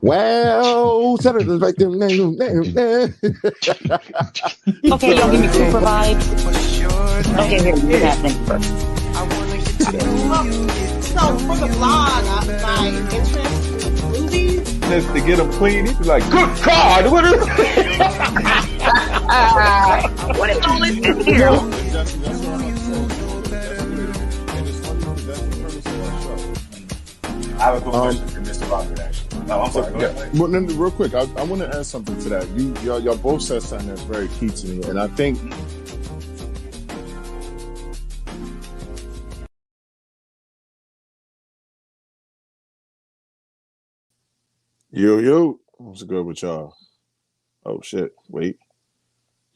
Wow, Okay, y'all give me super vibes. Okay, here, do that thing first. So for the blog, my interest movies. Just to get them clean, he's like, good God, what is what is all this here? I have a question for Mr. Robert, actually. No, I'm sorry. Well, then, real quick, I want to add something to that. Y'all both said something that's very key to me, and I think yo, what's good with y'all? Oh shit! Wait,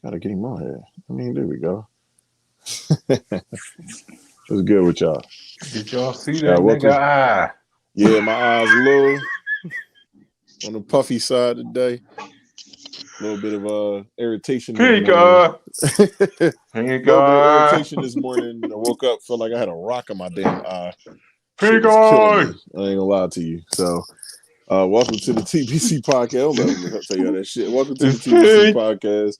gotta get him on here. I mean, there we go. What's good with y'all? Did y'all see that nigga eye? Yeah, my eyes a little on the puffy side today. A little bit of irritation. Pink eye. Irritation this morning. I woke up, felt like I had a rock in my damn eye. Pink eye. I ain't gonna lie to you. So, welcome to the TBC Podcast. Don't let me tell you all that shit. Welcome to the TBC Podcast.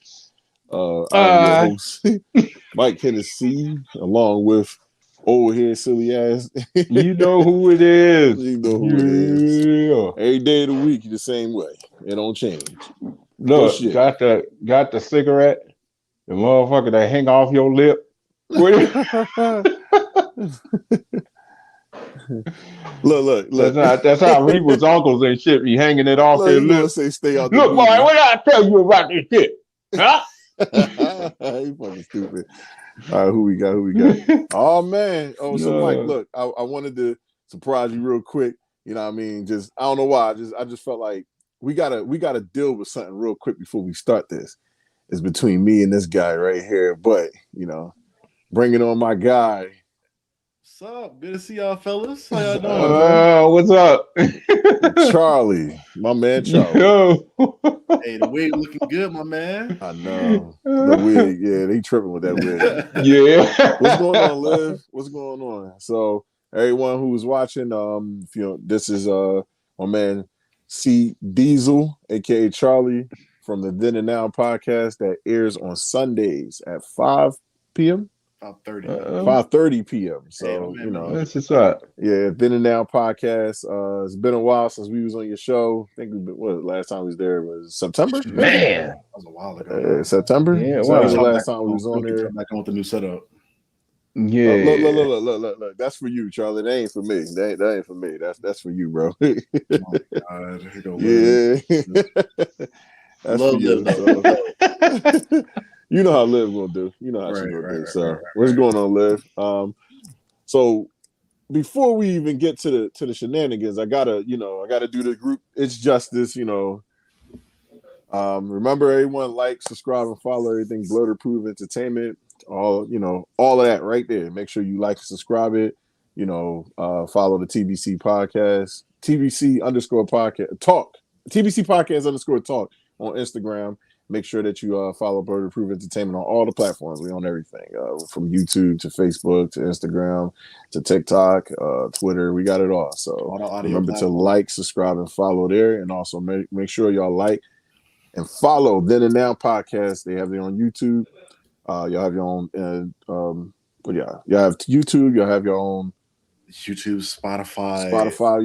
I'm your host, Mike Hennessy, along with old head silly ass. You know who it is. You know who it is. Every day of the week, the same way. It don't change. Look, got the cigarette, the motherfucker that hang off your lip. Look. That's how people's uncles and shit be hanging it off their lips. Say stay out. Look, boy, what did I tell you about this shit? Huh? You fucking stupid. All right, who we got? Oh man. Oh, so Mike, look, I wanted to surprise you real quick. You know what I mean? Just I don't know why. I just felt like we gotta deal with something real quick before we start this. It's between me and this guy right here. But you know, bringing on my guy. What's up? Good to see y'all, fellas. How y'all doing? What's up? Charlie, my man Charlie. Yo. Hey, the wig looking good, my man. I know. The wig, yeah, they tripping with that wig. Yeah. What's going on, Liv? What's going on? So, everyone who was watching, this is my man C Diesel, aka Charlie, from the Then and Now podcast that airs on Sundays at 5 p.m. 5:30 p.m. So you know, that's what's up. Yeah, Then and Now podcast. It's been a while since we was on your show. I think last time we was there was September. Man, that was a while ago. September. Yeah, so that was the last time we was on there. Back on with the new setup. Yeah. Look. That's for you, Charlie. That ain't for me. That ain't for me. That's for you, bro. Oh God, yeah. That's love for you. You know how Liv gonna do. You know how she's gonna do. So what's going on, Liv? So before we even get to the shenanigans, I gotta do the group. It's justice, you know. Remember, everyone like, subscribe, and follow everything Bloater Proof Entertainment. All of that right there. Make sure you like and subscribe it. You know, follow the TBC Podcast, TBC_podcast talk, TBC Podcast _talk on Instagram. Make sure that you follow Bloater Proof Entertainment on all the platforms. We on everything, from YouTube to Facebook to Instagram to TikTok, Twitter. We got it all. So remember to like, subscribe, and follow there. And also make sure y'all like and follow Then and Now Podcast. They have it on YouTube. Y'all have your own. Y'all have YouTube. Y'all have your own YouTube, Spotify,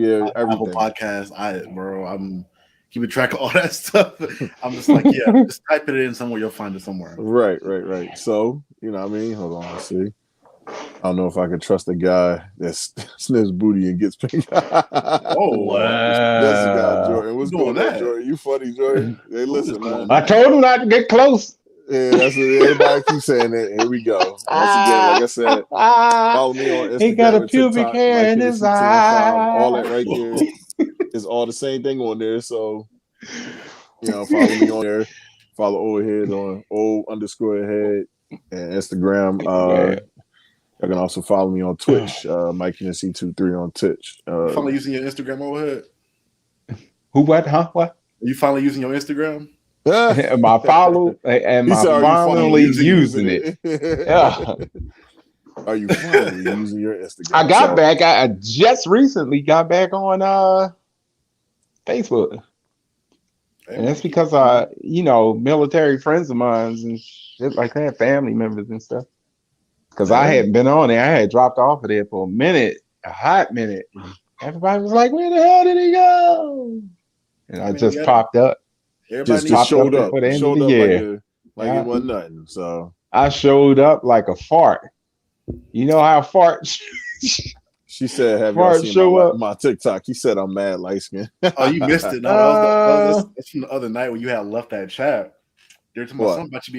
yeah, everything. Apple Podcasts. I'm keeping track of all that stuff. I'm just like, yeah, just type it in somewhere. You'll find it somewhere. Right. So, you know what I mean? Hold on, let's see. I don't know if I can trust a guy that sniffs booty and gets pink. Oh, wow. That's the guy, Jordan. What's going on, Jordan? You funny, Jordan? Hey, listen, man. I told him not to get close. Yeah, that's what everybody keeps saying it. Here we go. Once again, like I said, follow me on Instagram. He got a pubic hair in his eye. All that right there is all the same thing on there. So, you know, follow me on there. Follow Overhead on O_head and Instagram. You can also follow me on Twitch, Mike C23 on Twitch. Finally using your Instagram, Overhead? Who? What? Huh? What? Are you finally using your Instagram? and my follow and He my said, "Are you finally finally using it. Yeah. Are you finally using your Instagram? I got back. I just recently got back on Facebook. And that's because military friends of mine and shit like that, family members and stuff. Because I hadn't been on there. I had dropped off of there for a minute, a hot minute. Everybody was like, "Where the hell did he go?" And I just popped up. Just showed up for the end of showed the up year. like it wasn't nothing. So I showed up like a fart. You know how farts. She said, "Have y'all seen my TikTok?" He said, "I'm mad light skin." Oh, you missed it. No, that's from the other night when you had left that chat. They're talking about something about you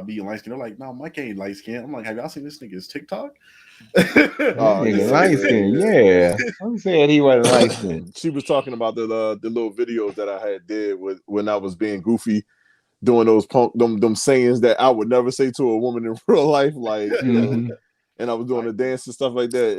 being light skin. They're like, "No, Mike ain't light skin." I'm like, "Have y'all seen this nigga's TikTok?" Light skin, yeah. I'm saying he wasn't light skin. She was talking about the little videos that I did when I was being goofy, doing those them sayings that I would never say to a woman in real life, like you know. And I was doing the dance and stuff like that.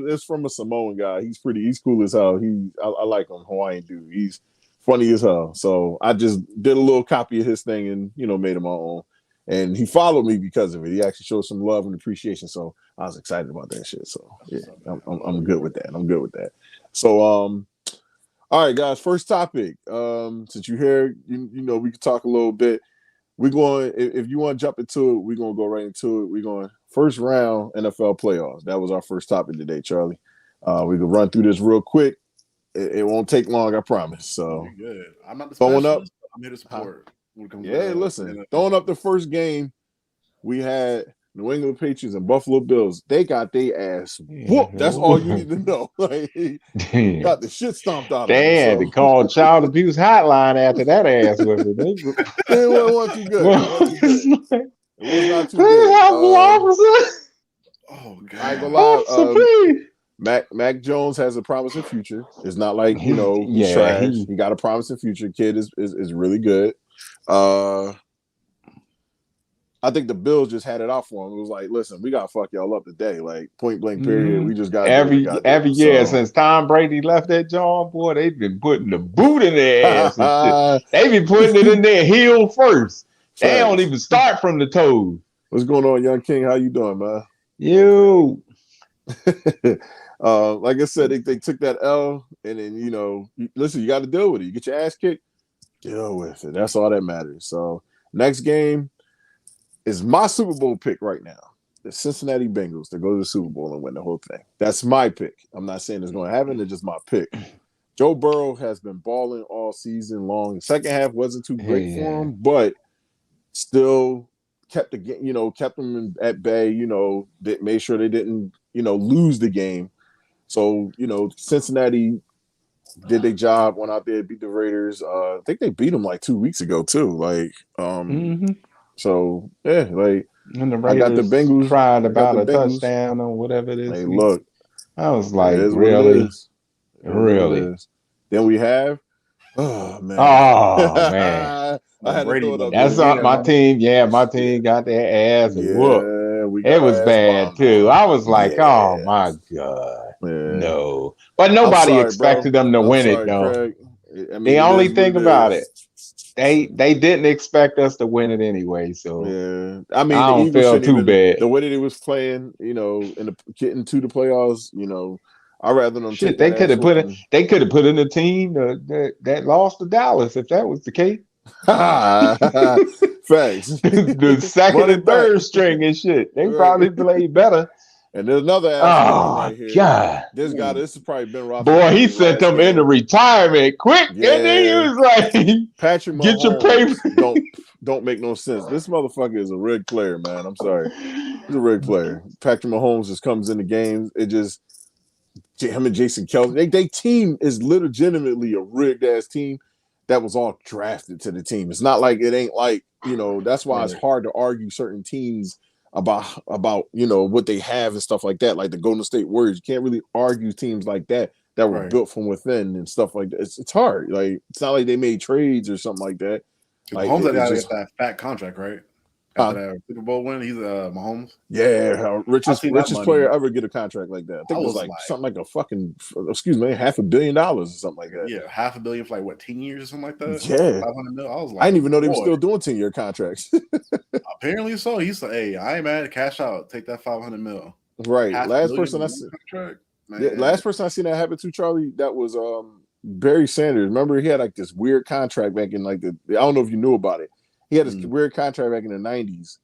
It's from a Samoan guy. He's cool as hell. I like him, Hawaiian dude. He's funny as hell. So I just did a little copy of his thing and made him my own. And he followed me because of it. He actually showed some love and appreciation. So I was excited about that shit. So yeah, I'm good with that. So all right, guys. First topic. Since you're here, we can talk a little bit. We're going. If you want to jump into it, we're gonna go right into it. We're going first round NFL playoffs. That was our first topic today, Charlie. We can run through this real quick. It won't take long, I promise. So good. I'm not the throwing up. I'm here to support. Listen, throwing up the first game, we had New England Patriots and Buffalo Bills. They got their ass whooped. That's all you need to know. Like, got the shit stomped out of them. They had to call child abuse hotline after that ass whipping. It wasn't too good. It was not too good. Oh God! I ain't gonna lie. Mac Jones has a promising future. It's not like he's trash. He got a promising future. Kid is really good. I think the Bills just had it out for him. It was like, listen, we gotta fuck y'all up today. Like point blank period. We just got every year since Tom Brady left that job, boy, they've been putting the boot in their ass and shit. They be putting it in their heel first. They don't even start from the toes. What's going on, Young King? How you doing, man? You. Like I said, they took that L, and then listen, you got to deal with it. You get your ass kicked, deal with it. That's all that matters. So next game is my Super Bowl pick right now. The Cincinnati Bengals to go to the Super Bowl and win the whole thing. That's my pick. I'm not saying it's going to happen. It's just my pick. Joe Burrow has been balling all season long. The second half wasn't too great for him, but still kept the game, kept them at bay, made sure they didn't, lose the game. So, Cincinnati did their job, went out there, beat the Raiders. I think they beat them like 2 weeks ago too. Like, so yeah, like and the Raiders I got the Bengals cried about a touchdown or whatever it is. Hey, look, I was like, really? Then we have, oh man, I had Brady. That's my team. Yeah, my team got their ass whooped. It was bad too. I was like, oh my god, no. But nobody expected them to win it though. Craig. The only thing about it, they didn't expect us to win it anyway. So I mean, I don't feel too bad. The way that it was playing, getting to the playoffs, I'd rather them. Shit, they could have put in. They could have put in a team that lost to Dallas if that was the case. Facts. The second and third string and shit. They probably played better. And there's another right here. God. This has probably been rough. Boy, he sent them into retirement quick. Yeah. And then he was like, Patrick Mahomes, get your paper. Don't make no sense. This motherfucker is a rigged player, man. I'm sorry. He's a rigged player. Patrick Mahomes just comes in the games. It just him and Jason Kelce. They team is legitimately a rigged ass team that was all drafted to the team. It's not like it ain't like, that's why it's hard to argue certain teams about what they have and stuff like that, like the Golden State Warriors. You can't really argue teams like that were built from within and stuff like that. It's hard. Like it's not like they made trades or something like that. Like Mahomes got that fat contract, right? After that Super Bowl win, he's Mahomes. Yeah, richest player ever get a contract like that. I think it was like something like a fucking $500 million or something like that. Yeah, $500 million for like what 10 years or something like that. Yeah, 500 mil. I was like, I didn't even know they were still doing 10-year contracts. Apparently so. He's like, hey, I ain't mad. Cash out. Take that 500 mil. Right. Last person I seen that happen to, Charlie, that was Barry Sanders. Remember, he had like this weird contract back in like I don't know if you knew about it. He had this weird contract back in the 90s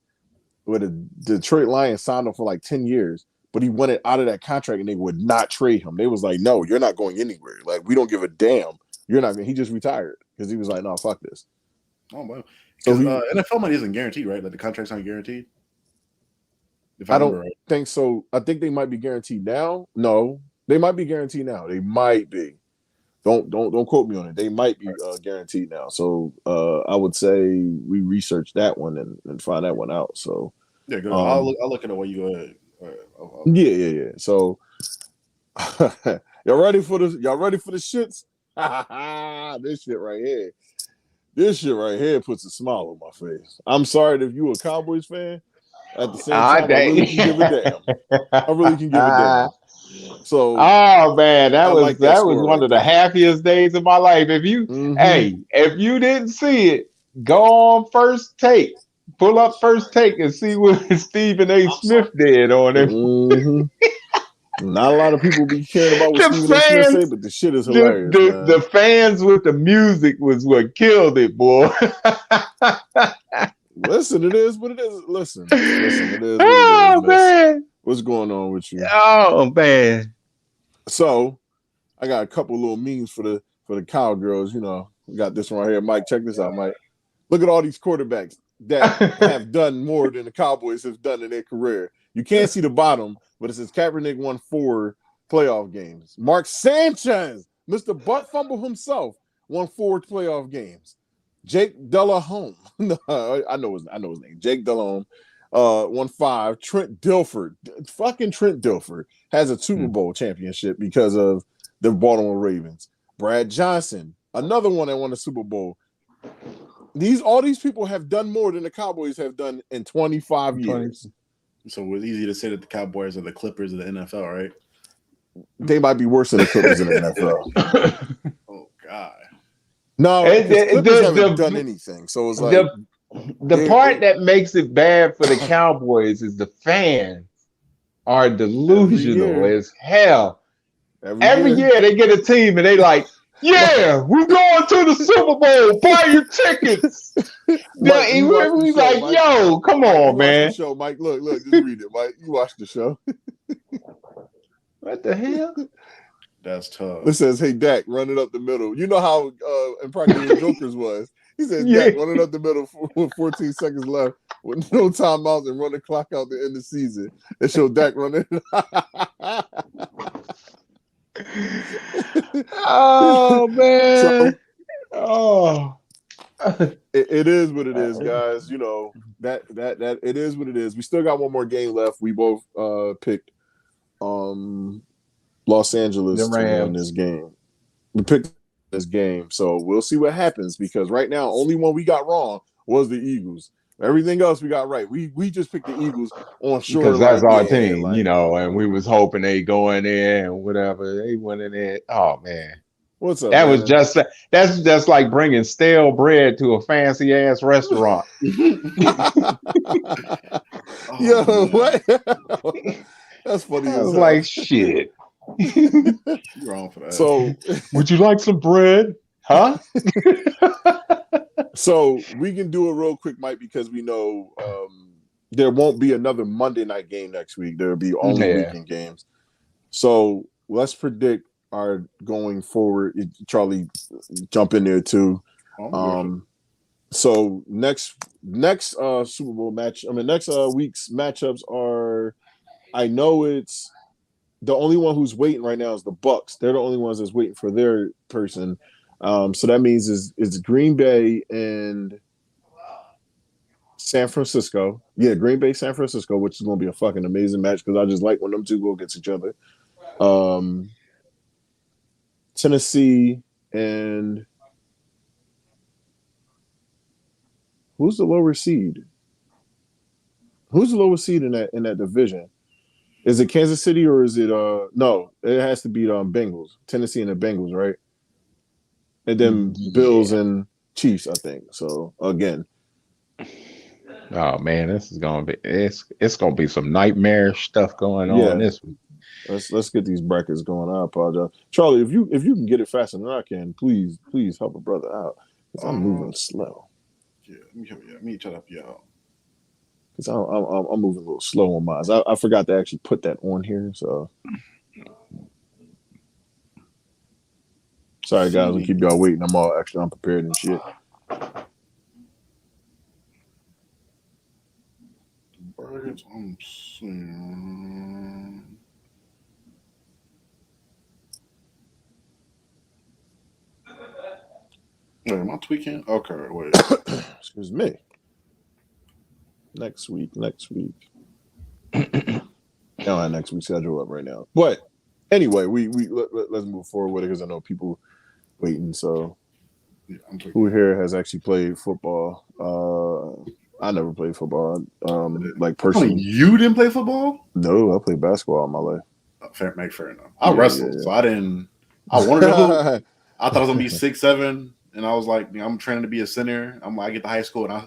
where the Detroit Lions signed him for like 10 years, but he wanted out of that contract and they would not trade him. They was like, no, you're not going anywhere. Like, we don't give a damn. You're not. He just retired because he was like, no, fuck this. Oh, wow. So NFL money isn't guaranteed, right? Like the contract's not guaranteed. I don't think so. I think they might be guaranteed now. No, they might be guaranteed now. They might be. Don't quote me on it. They might be guaranteed now. So I would say we research that one and find that one out. So yeah, good. I'll look at it while you Yeah. So y'all ready for the shits? This shit right here. This shit right here puts a smile on my face. I'm sorry if you a Cowboys fan. At the same time, I really can give a damn. So, oh man, that was one of the happiest days of my life. If you if you didn't see it, go on First Take, pull up First Take and see what Stephen A. Smith did on it. Not a lot of people be caring about what Stephen A. Smith say, but the shit is hilarious. The fans with the music was what killed it, boy. Listen, it is what it is. Listen, it is what it is. Man. What's going on with you? Oh man. So I got a couple little memes for the cowgirls. You know, we got this one right here. Mike, check this out, Mike. Look at all these quarterbacks that have done more than the Cowboys have done in their career. You can't see the bottom, but it says Kaepernick won 4 playoff games. Mark Sanchez, Mr. Butt Fumble himself, won 4 playoff games. Jake Delhomme, I know his name. Jake Delhomme, won 5. Trent Dilfer, fucking Trent Dilfer, has a Super Bowl championship because of the Baltimore Ravens. Brad Johnson, another one that won a Super Bowl. All these people have done more than the Cowboys have done in 25 years. So it's easy to say that the Cowboys are the Clippers of the NFL, right? They might be worse than the Clippers in the NFL. Oh God. No, the Clippers haven't done anything. So it's like the part that makes it bad for the Cowboys is the fans are delusional as hell. Every year they get a team and they like, yeah, we're going to the Super Bowl. Buy your tickets. We like, Mike, yo, come on, man. The show, Mike. Look, just read it, Mike. You watch the show. What the hell? That's tough. It says, hey, Dak, run it up the middle. You know how Impractical Jokers was. He says, Dak, run it up the middle with 14 seconds left with no timeouts and run the clock out the end of the season. They show Dak running. Oh, man. It is what it is, guys. You know, that it is what it is. We still got one more game left. We both picked Los Angeles to win this game. We picked this game, so we'll see what happens because right now, only one we got wrong was the Eagles. Everything else we got right. We just picked the Eagles on shore because that's our team, you know, and we was hoping they go in there and whatever they went in there. Oh man, what's up? That man? That's just like bringing stale bread to a fancy ass restaurant. Yo, what? That's funny. I was like, shit. You're wrong for that. So, would you like some bread? Huh? So we can do it real quick, Mike, because we know there won't be another Monday night game next week. There'll be only weekend games. So let's predict our going forward. Charlie, jump in there too. So next Super Bowl match. I mean, next week's matchups are. I know it's the only one who's waiting right now is the Bucks. They're the only ones that's waiting for their person. So that means it's Green Bay and San Francisco. Yeah, Green Bay, San Francisco, which is going to be a fucking amazing match because I just like when them two go against each other. Tennessee and who's the lower seed? Who's the lowest seed in that division? Is it Kansas City or is it no? It has to be Bengals, Tennessee, and the Bengals, right? And then Bills and Chiefs, I think. So again, oh man, this is gonna be it's gonna be some nightmarish stuff going on this week. Let's get these brackets going. I apologize, Charlie. If you can get it faster than I can, please help a brother out because I'm moving slow. Yeah, let me try to help you out. Because I'm moving a little slow on mine. I forgot to actually put that on here. So sorry, guys. We keep y'all waiting. I'm all extra unprepared and shit. Brackets. I'm seeing. Wait, am I tweaking? Okay, wait. Excuse me. Next week. I don't have next week's schedule up right now. But anyway, let's move forward with it because I know people waiting. So who here has actually played football? I never played football. Like personally, you didn't play football? No, I played basketball all my life. Fair enough. I wrestled, so I didn't. I wanted to hoop. I thought I was gonna be 6'7", and I was like, I'm training to be a center. I get to high school, and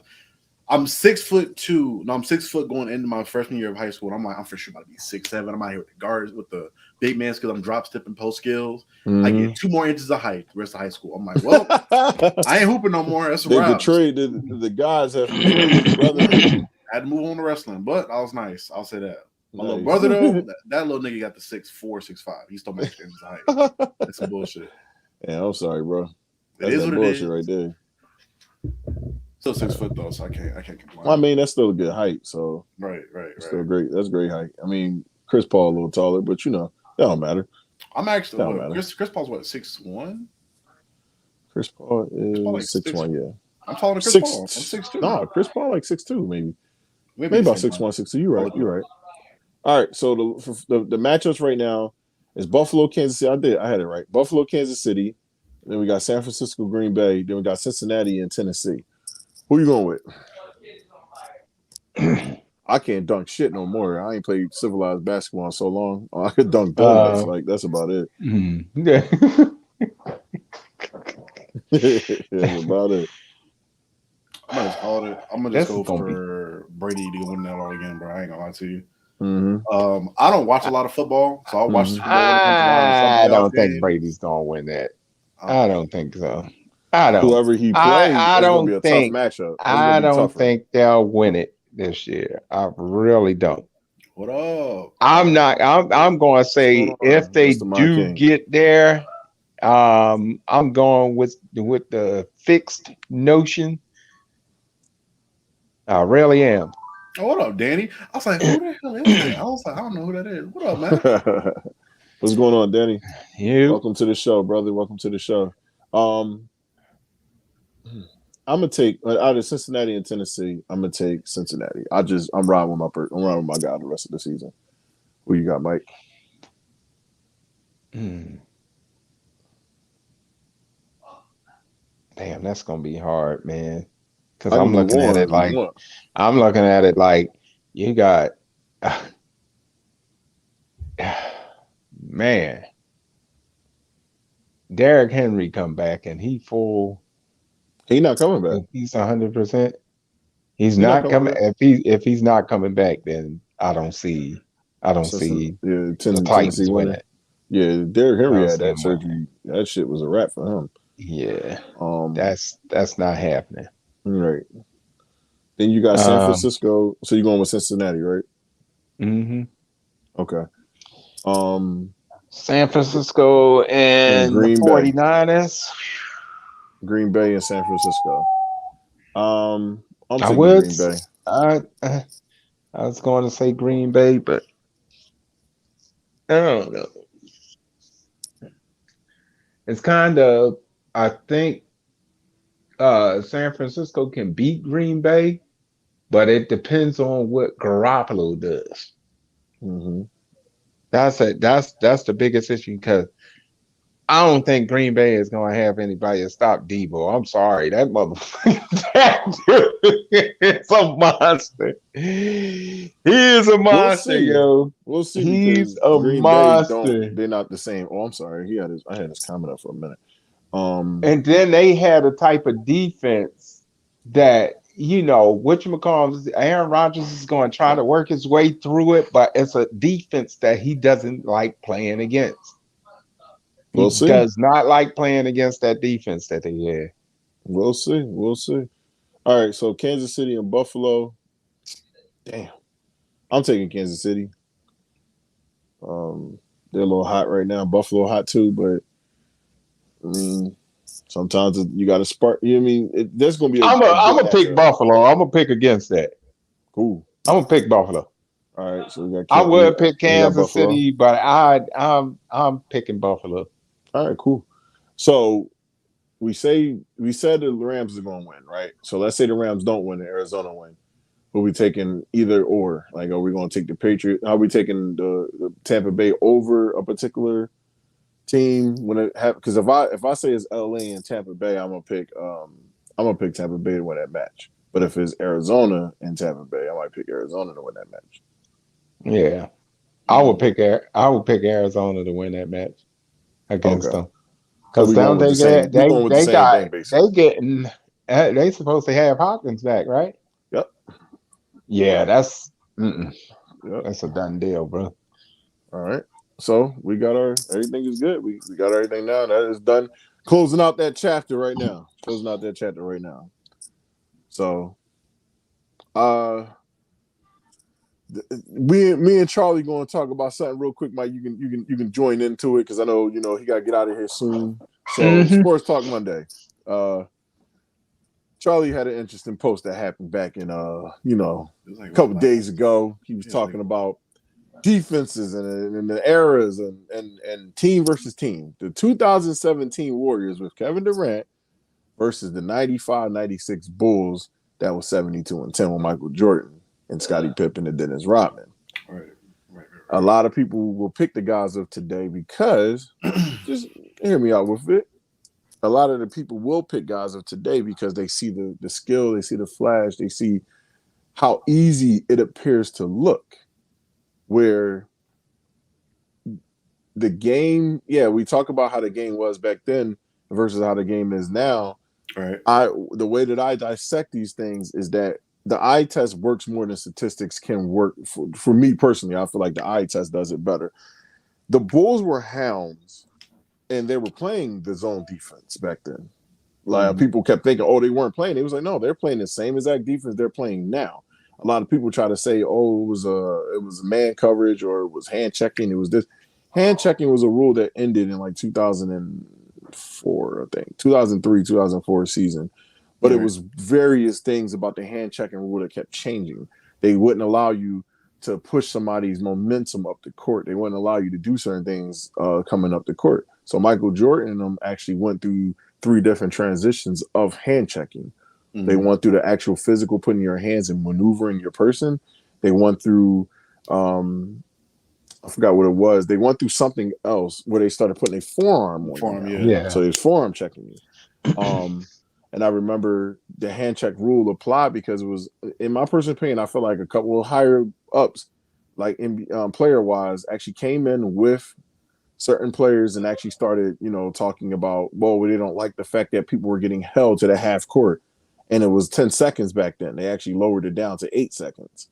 I'm 6'2". No, I'm 6 foot going into my freshman year of high school. And I'm like, I'm for sure about to be 6'7". I'm out here with the guards, with the big man skills. I'm drop stepping post skills. Mm-hmm. I get 2 more inches of height the rest of high school. I'm like, well, I ain't hooping no more. That's a wrap. The guys have betrayed brother. I had to move on to wrestling, but I was nice. I'll say that. My little brother, though, that little nigga got the 6'4", 6'5". He's still making inches of height. That's some bullshit. Yeah, I'm sorry, bro. That's that bullshit right there. Still 6 foot though, so I can't complain. I mean, that's still a good height. So right. Still great. That's great height. I mean, Chris Paul a little taller, but that don't matter. I'm actually Chris Paul's what, 6'1"? Chris Paul is 6'1", yeah. I'm taller than Chris Paul. I'm 6'2". No, Chris Paul like 6'2", maybe about 6'1", 6'2". You're right. All right. So the matchups right now is Buffalo, Kansas City. I had it right. Buffalo, Kansas City. Then we got San Francisco, Green Bay. Then we got Cincinnati and Tennessee. Who you going with? I can't dunk shit no more. I ain't played civilized basketball in so long. I could dunk donuts. That's about it. Yeah. That's about it. I'm gonna just go for Brady to win that all again, bro. I ain't gonna lie to you. Mm-hmm. I don't watch a lot of football, so I'll watch. I don't think Brady's gonna win that. I don't think so. Whoever he plays, I don't be a think. Tough matchup. I don't think they'll win it this year. I really don't. What up? I'm not. I'm going to say if they do get there, I'm going with the fixed notion. I really am. Oh, what up, Danny? I was like, who the hell is that? I was like, I don't know who that is. What up, man? What's going on, Danny? Welcome to the show, brother. Welcome to the show. I'm gonna take out of Cincinnati and Tennessee. I'm gonna take Cincinnati. I'm riding with my guy the rest of the season. Who you got, Mike? Damn, that's gonna be hard, man. Because I'm looking at it like you got, man. Derrick Henry come back and he full. He's not coming back. He's 100%. He's not coming. If he's not coming back, then I don't see the Titans winning. Yeah, Derrick Henry had that surgery. That shit was a wrap for him. Yeah. That's not happening. Right. Then you got San Francisco. So you're going with Cincinnati, right? Mm-hmm. Okay. San Francisco and the 49ers. Green Bay and San Francisco. I'm taking Green Bay. I was going to say Green Bay, but I don't know. It's kind of, I think San Francisco can beat Green Bay, but it depends on what Garoppolo does. Mm-hmm. That's the biggest issue because I don't think Green Bay is going to have anybody to stop Debo. I'm sorry, that motherfucker is a monster. He is a monster, yo. We'll see. He's a Green monster. They're not the same. Oh, I'm sorry. I had his comment up for a minute. And then they had a type of defense that, whatchamacallit, Aaron Rodgers is going to try to work his way through it, but it's a defense that he doesn't like playing against. He does not like playing against that defense that they had. We'll see. All right, so Kansas City and Buffalo. Damn. I'm taking Kansas City. They're a little hot right now. Buffalo hot too, but I mean, sometimes you got to spark. You know what I mean? There's going to be. I'm gonna pick Buffalo. I'm gonna pick against that. Cool. I'm gonna pick Buffalo. All right, so we got. I would pick Kansas City, but I'm picking Buffalo. All right, cool. So we said the Rams are going to win, right? So let's say the Rams don't win and Arizona win. Are we taking either or? Like, are we going to take the Patriots? Are we taking the Tampa Bay over a particular team when it because if I say it's LA and Tampa Bay, I'm gonna pick Tampa Bay to win that match. But if it's Arizona and Tampa Bay, I might pick Arizona to win that match. Yeah, I would pick Arizona to win that match against them because they supposed to have Hopkins back, right? Yep. Yeah, that's a done deal, bro. All right. So we got everything is good. We got everything now. That is done. Closing out that chapter right now. So, me and Charlie going to talk about something real quick, Mike. You can join into it because I know he got to get out of here soon. So Sports Talk Monday. Charlie had an interesting post that happened back in a couple days ago. He was talking about defenses and the eras and team versus team. The 2017 Warriors with Kevin Durant versus the 95-96 Bulls that was 72-10 with Michael Jordan and Scottie Pippen and Dennis Rodman. Right. A lot of people will pick the guys of today because just hear me out with it. A lot of the people will pick guys of today because they see the skill, they see the flash, they see how easy it appears to look. Where the game, we talk about how the game was back then versus how the game is now. Right. The way that I dissect these things is that the eye test works more than statistics can work. For me personally, I feel like the eye test does it better. The Bulls were hounds, and they were playing the zone defense back then. Like people kept thinking, they weren't playing. It was like, no, they're playing the same exact defense they're playing now. A lot of people try to say, it was man coverage or it was hand checking. It was this. Hand checking was a rule that ended in like 2004, I think, 2003, 2004 season. But it was various things about the hand checking rule that kept changing. They wouldn't allow you to push somebody's momentum up the court. They wouldn't allow you to do certain things coming up the court. So Michael Jordan and them actually went through 3 different transitions of hand checking. Mm-hmm. They went through the actual physical putting your hands and maneuvering your person. They went through, I forgot what it was. They went through something else where they started putting a forearm on you. Yeah. So there's forearm checking you. And I remember the hand check rule applied because it was, in my personal opinion, I feel like a couple of higher ups, like in player wise, actually came in with certain players and actually started, talking about, they don't like the fact that people were getting held to the half court. And it was 10 seconds back then. They actually lowered it down to 8 seconds.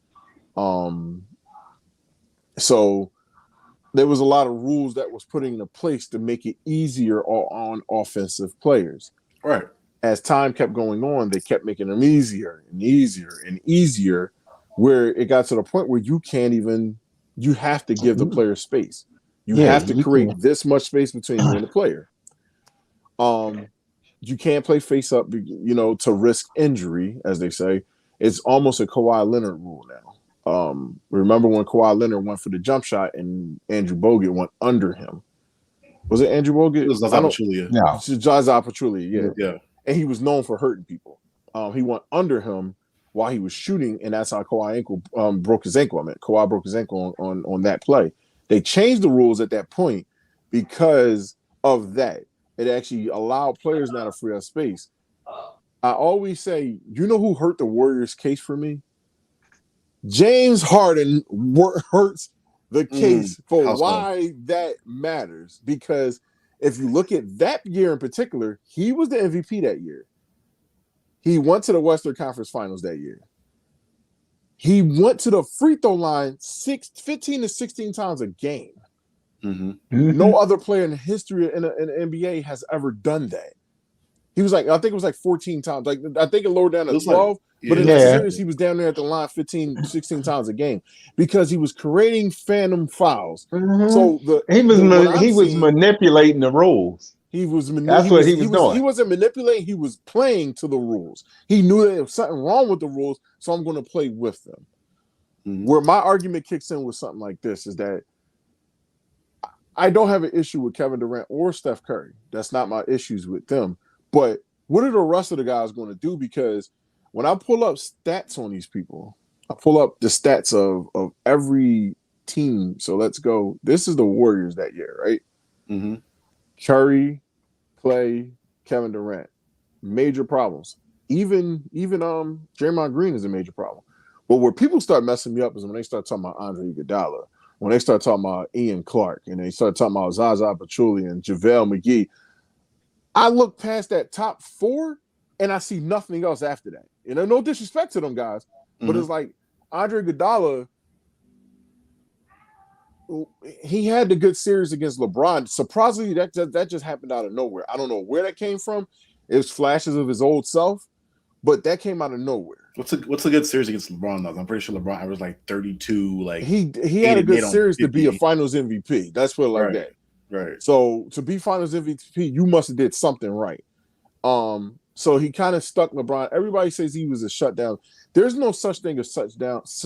So there was a lot of rules that was put into place to make it easier on offensive players. Right. As time kept going on, they kept making them easier and easier and easier, where it got to the point where you have to give the player space. You have to create this much space between you and the player. You can't play face up, to risk injury, as they say. It's almost a Kawhi Leonard rule now. Remember when Kawhi Leonard went for the jump shot and Andrew Bogut went under him? Was it Andrew Bogut? It was Zaza Pachulia. No. Zaza Pachulia, yeah. And he was known for hurting people. He went under him while he was shooting, and that's how Kawhi broke his ankle. Kawhi broke his ankle on that play. They changed the rules at that point because of that. It actually allowed players now to free up space. I always say, you know who hurt the Warriors' case for me? James Harden hurts the case for why that matters. Because if you look at that year in particular, he was the MVP that year. He went to the Western Conference Finals that year. He went to the free throw line 15 to 16 times a game. No other player in the history in the NBA has ever done that. He was like, I think it was like 14 times. Like, I think it lowered down to 12. But in the series, he was down there at the line 15, 16 times a game because he was creating phantom fouls. So he was manipulating the rules. That's what he was doing. He wasn't manipulating. He was playing to the rules. He knew that there was something wrong with the rules, so I'm going to play with them. Where my argument kicks in with something like this is that I don't have an issue with Kevin Durant or Steph Curry. That's not my issues with them. But what are the rest of the guys going to do? Because when I pull up stats on these people, I pull up the stats of every team. So let's go. This is the Warriors that year, right? Curry, Clay, Kevin Durant. Major problems. Even Draymond Green is a major problem. But where people start messing me up is when they start talking about Andre Iguodala, when they start talking about Ian Clark, and they start talking about Zaza Pachulia and JaVale McGee. I look past that top four and I see nothing else after that. You know, no disrespect to them guys, but it's like Andre Iguodala, he had the good series against LeBron. Surprisingly, that just happened out of nowhere. I don't know where that came from. It was flashes of his old self, but that came out of nowhere. What's a good series against LeBron though? I'm pretty sure LeBron averaged like 32. Like he had a good series to be a Finals MVP. That's what like that. Right. So to be Finals MVP, you must have did something right. So he kind of stuck LeBron. Everybody says he was a shutdown. There's no such thing as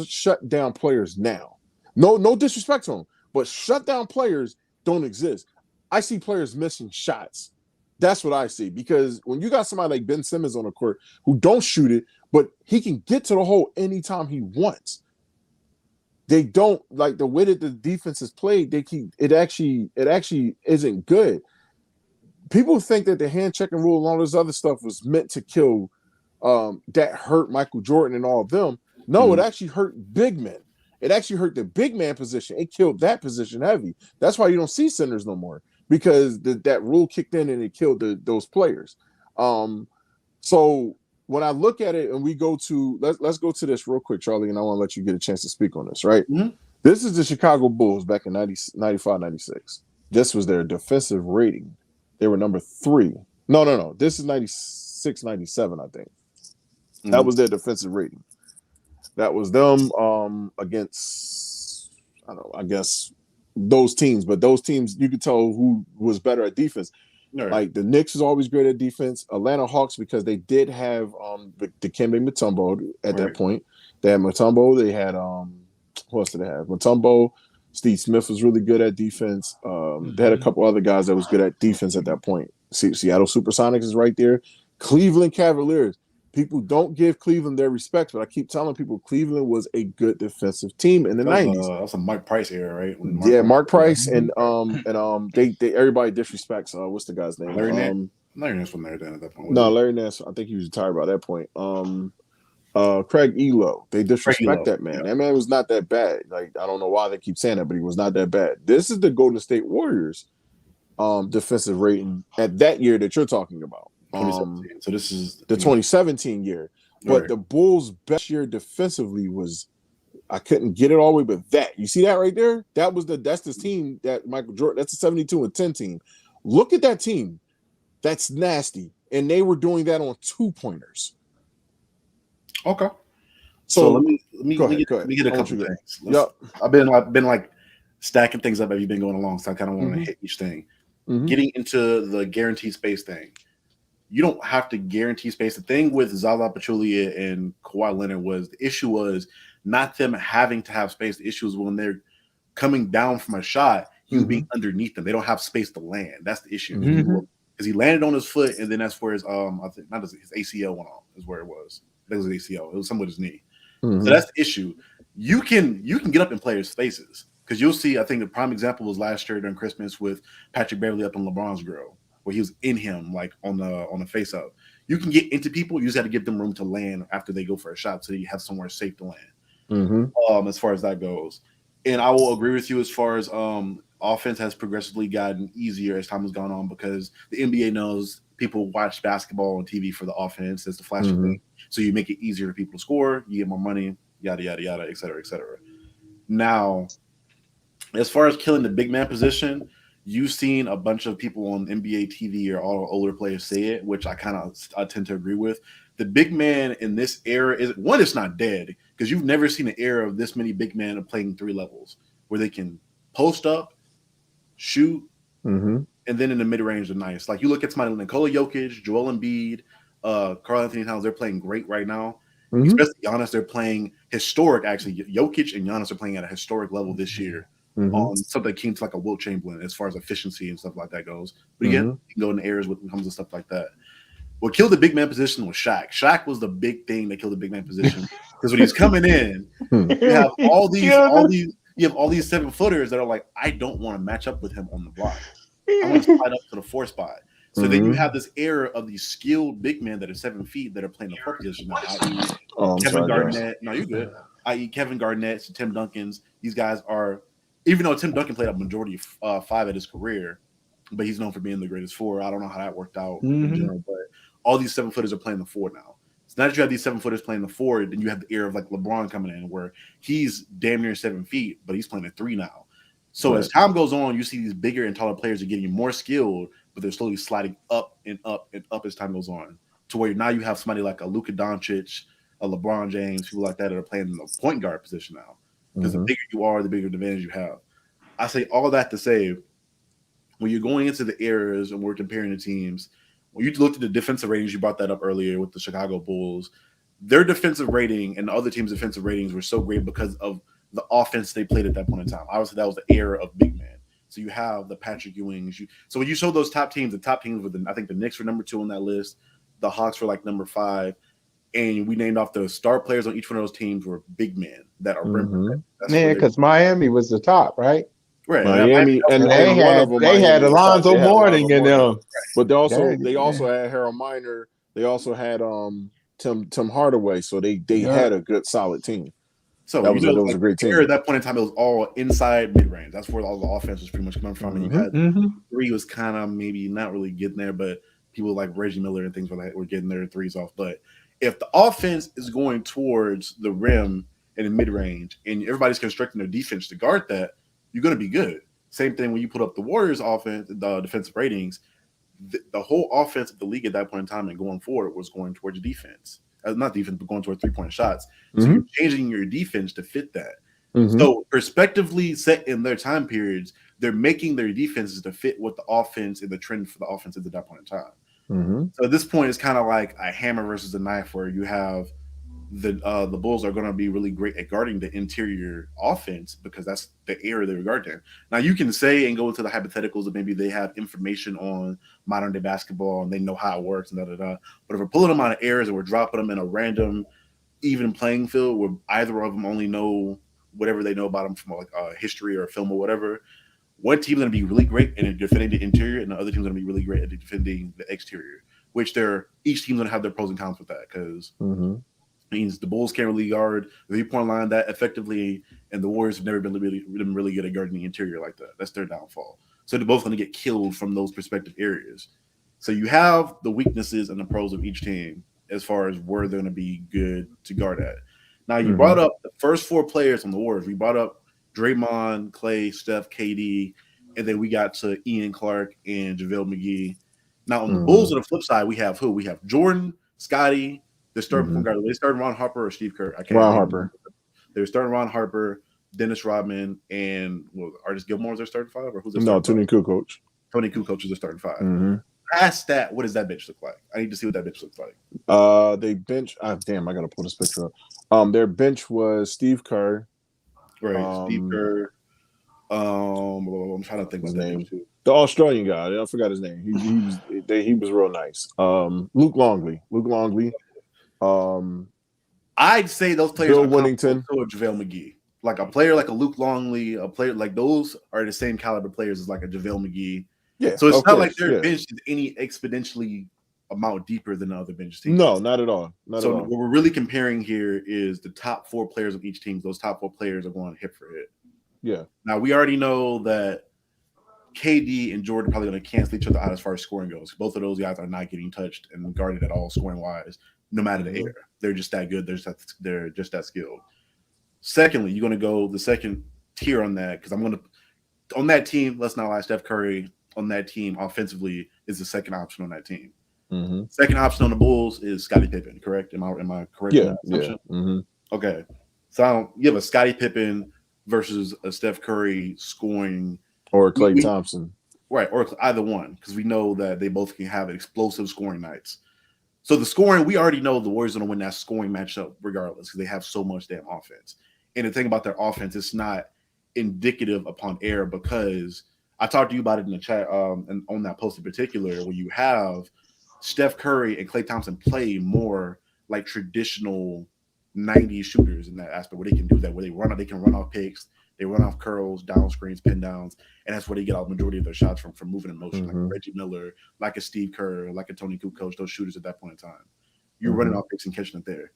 shut down players now. No disrespect to them, but shutdown players don't exist. I see players missing shots. That's what I see, because when you got somebody like Ben Simmons on the court who don't shoot it, but he can get to the hole anytime he wants. They don't like the way that the defense is played. It actually isn't good. People think that the hand checking rule and all this other stuff was meant to kill that hurt Michael Jordan and all of them. No, it actually hurt big men. It actually hurt the big man position. It killed that position heavy. That's why you don't see centers no more, because that rule kicked in and it killed those players. So when I look at it and we go to let's go to this real quick, Charlie, and I want to let you get a chance to speak on this, right? This is the Chicago Bulls back in 95, 96. This was their defensive rating. They were number 3. No. This is 96, 97, I think. That was their defensive rating. That was them against, I guess those teams. But those teams, you could tell who was better at defense. Right. Like the Knicks was always great at defense. Atlanta Hawks, because they did have Dikembe Mutombo at that point. They had Mutombo. They had who else did they have? Mutombo. Steve Smith was really good at defense. They had a couple other guys that was good at defense at that point. Seattle Supersonics is right there. Cleveland Cavaliers. People don't give Cleveland their respect, but I keep telling people Cleveland was a good defensive team in the 90s. That's a Mark Price era, right? Mark Price and they everybody disrespects what's the guy's name? Larry Nance. Larry Nance wasn't there then at that point. No, Larry Nance. I think he was retired by that point. Craig Elo. They disrespect that man. Yeah. That man was not that bad. Like, I don't know why they keep saying that, but he was not that bad. This is the Golden State Warriors defensive rating at that year that you're talking about. 2017. So this is the 2017 year. But the Bulls' best year defensively was, I couldn't get it all the way, but that. You see that right there? That's the team that Michael Jordan, that's the 72-10 team. Look at that team. That's nasty. And they were doing that on 2-pointers. Okay. So let me get a couple things. I've been like stacking things up as you've been going along, so I kind of want to hit each thing. Getting into the guaranteed space thing. You don't have to guarantee space. The thing with Zaza Pachulia and Kawhi Leonard was the issue was not them having to have space. The issue is when they're coming down from a shot, he would be underneath them. They don't have space to land. That's the issue. Because he landed on his foot, and then that's where his I think not his ACL went on. Is where it was. That was his ACL. It was somewhere with his knee. So that's the issue. You can get up in players' faces Because you'll see, I think the prime example was last year during Christmas with Patrick Beverley up on LeBron's grill, where he was in him, like on the face up. You can get into people, you just got to give them room to land after they go for a shot, so you have somewhere safe to land. As far as that goes, and I will agree with you as far as offense has progressively gotten easier as time has gone on, because the NBA knows people watch basketball on TV for the offense. That's the flashy thing. So you make it easier for people to score, you get more money, yada, yada, yada, et cetera, et cetera. Now, as far as killing the big man position, you've seen a bunch of people on NBA TV or all older players say it, which I tend to agree with. The big man in this era it's not dead, because you've never seen an era of this many big men playing 3 levels where they can post up, shoot, and then in the mid range they're nice. Like you look at somebody like Nikola Jokic, Joel Embiid, Karl Anthony Towns, they're playing great right now. Especially Giannis, they're playing historic. Actually, Jokic and Giannis are playing at a historic level this year. On something akin to like a Wilt Chamberlain as far as efficiency and stuff like that goes. But again, you can go in the areas when it comes to stuff like that. What killed the big man position was Shaq. Shaq was the big thing that killed the big man position, because when he's coming in, you have all these 7-footers that are like, I don't want to match up with him on the block. I want to slide up to the 4 spot. So then you have this era of these skilled big men that are 7 feet that are playing the 4 position now. Kevin Garnett. No, you're good. I.e. Kevin Garnett, Tim Duncan's. These guys are, even though Tim Duncan played a majority of 5 at his career, but he's known for being the greatest 4. I don't know how that worked out in general, but all these 7-footers are playing the 4 now. So now that you have these 7-footers playing the 4, then you have the era of like LeBron coming in, where he's damn near 7 feet, but he's playing at 3 now. So as time goes on, you see these bigger and taller players are getting more skilled, but they're slowly sliding up and up and up as time goes on, to where now you have somebody like a Luka Doncic, a LeBron James, people like that are playing in the point guard position now. Because the bigger you are, the bigger advantage you have. I say all that to say, when you're going into the eras and we're comparing the teams, when you looked at the defensive ratings, you brought that up earlier with the Chicago Bulls, their defensive rating and the other team's defensive ratings were so great because of the offense they played at that point in time. Obviously, that was the era of big man. So you have the Patrick Ewings. So when you show those top teams, the top teams were I think the Knicks were number 2 on that list. The Hawks were like number 5. And we named off the star players on each one of those teams were big men that are rim. Yeah, because Miami was the top, right? Right. Miami, and they had Alonzo Mourning in them. But they also had Harold Miner. They also had Tim Hardaway. So they had a good solid team. So that was a great team. At that point in time, it was all inside mid-range. That's where all the offense was pretty much coming from. And you had 3 was kind of maybe not really getting there, but people like Reggie Miller and things were getting their 3s off. But if the offense is going towards the rim and the mid-range, and everybody's constructing their defense to guard that, you're going to be good. Same thing when you put up the Warriors' offense, the defensive ratings. The whole offense of the league at that point in time and going forward was going towards defense. Not defense, but going towards 3-point shots. So you're changing your defense to fit that. So respectively set in their time periods, they're making their defenses to fit what the offense and the trend for the offense is at that point in time. So at this point, it's kind of like a hammer versus a knife, where you have the Bulls are going to be really great at guarding the interior offense because that's the area they're guarding. Now you can say and go into the hypotheticals that maybe they have information on modern day basketball and they know how it works and But if we're pulling them out of areas and we're dropping them in a random even playing field where either of them only know whatever they know about them from like history or film or whatever, one team's going to be really great at defending the interior and the other team's going to be really great at defending the exterior, which each team's going to have their pros and cons with that, because means the Bulls can't really guard the 3-point line that effectively, and the Warriors have never been really good at guarding the interior like that. That's their downfall. So they're both going to get killed from those respective areas. So you have the weaknesses and the pros of each team as far as where they're going to be good to guard at. Now, you brought up the first 4 players on the Warriors. We brought up Draymond, Clay, Steph, KD, and then we got to Ian Clark and JaVale McGee. Now, on the Bulls, on the flip side, we have who? We have Jordan, Scotty. They're starting from they started Ron Harper or Steve Kerr. Ron Harper. They were starting Ron Harper, Dennis Rodman, and Artis Gilmore was their starting 5, or who's their Tony Kukoc. Tony Kukoc is their starting 5. Past that, what does that bench look like? I need to see what that bench looks like. They bench. Damn, I gotta pull this picture up. Their bench was Steve Kerr. Right, Steve Kerr. I'm trying to think his name too. The Australian guy. I forgot his name. He was real nice. Luke Longley. I'd say those players Bill Winnington or JaVale McGee. like a player like a Luke Longley, a player like those are the same caliber players as like a JaVale McGee. Yeah. So it's not like their bench is any exponentially amount deeper than the other bench teams. No, not at all. So what we're really comparing here is the top 4 players of each team. Those top 4 players are going hit for hit. Yeah. Now we already know that KD and Jordan are probably going to cancel each other out as far as scoring goes. Both of those guys are not getting touched and guarded at all scoring wise, no matter the era. They're just that good. They're just that skilled. Secondly, you're going to go the second tier on that because on that team, let's not lie, Steph Curry on that team offensively is the second option on that team. Mm-hmm. Second option on the Bulls is Scottie Pippen, correct? Am I correct? Yeah. Mm-hmm. Okay. So you have a Scottie Pippen versus a Steph Curry scoring. Or Klay Thompson. Right, or either one, because we know that they both can have explosive scoring nights. So the scoring, we already know the Warriors are going to win that scoring matchup regardless because they have so much damn offense. And the thing about their offense, it's not indicative upon air because I talked to you about it in the chat and on that post in particular where you have Steph Curry and Klay Thompson play more like traditional 90s shooters in that aspect where they can do that, where they can run off picks, they run off curls, down screens, pin downs, and that's where they get a majority of their shots from moving in motion, like a Reggie Miller, like a Steve Kerr, like a Tony Kukoc, those shooters at that point in time. You're running off picks and catching it there.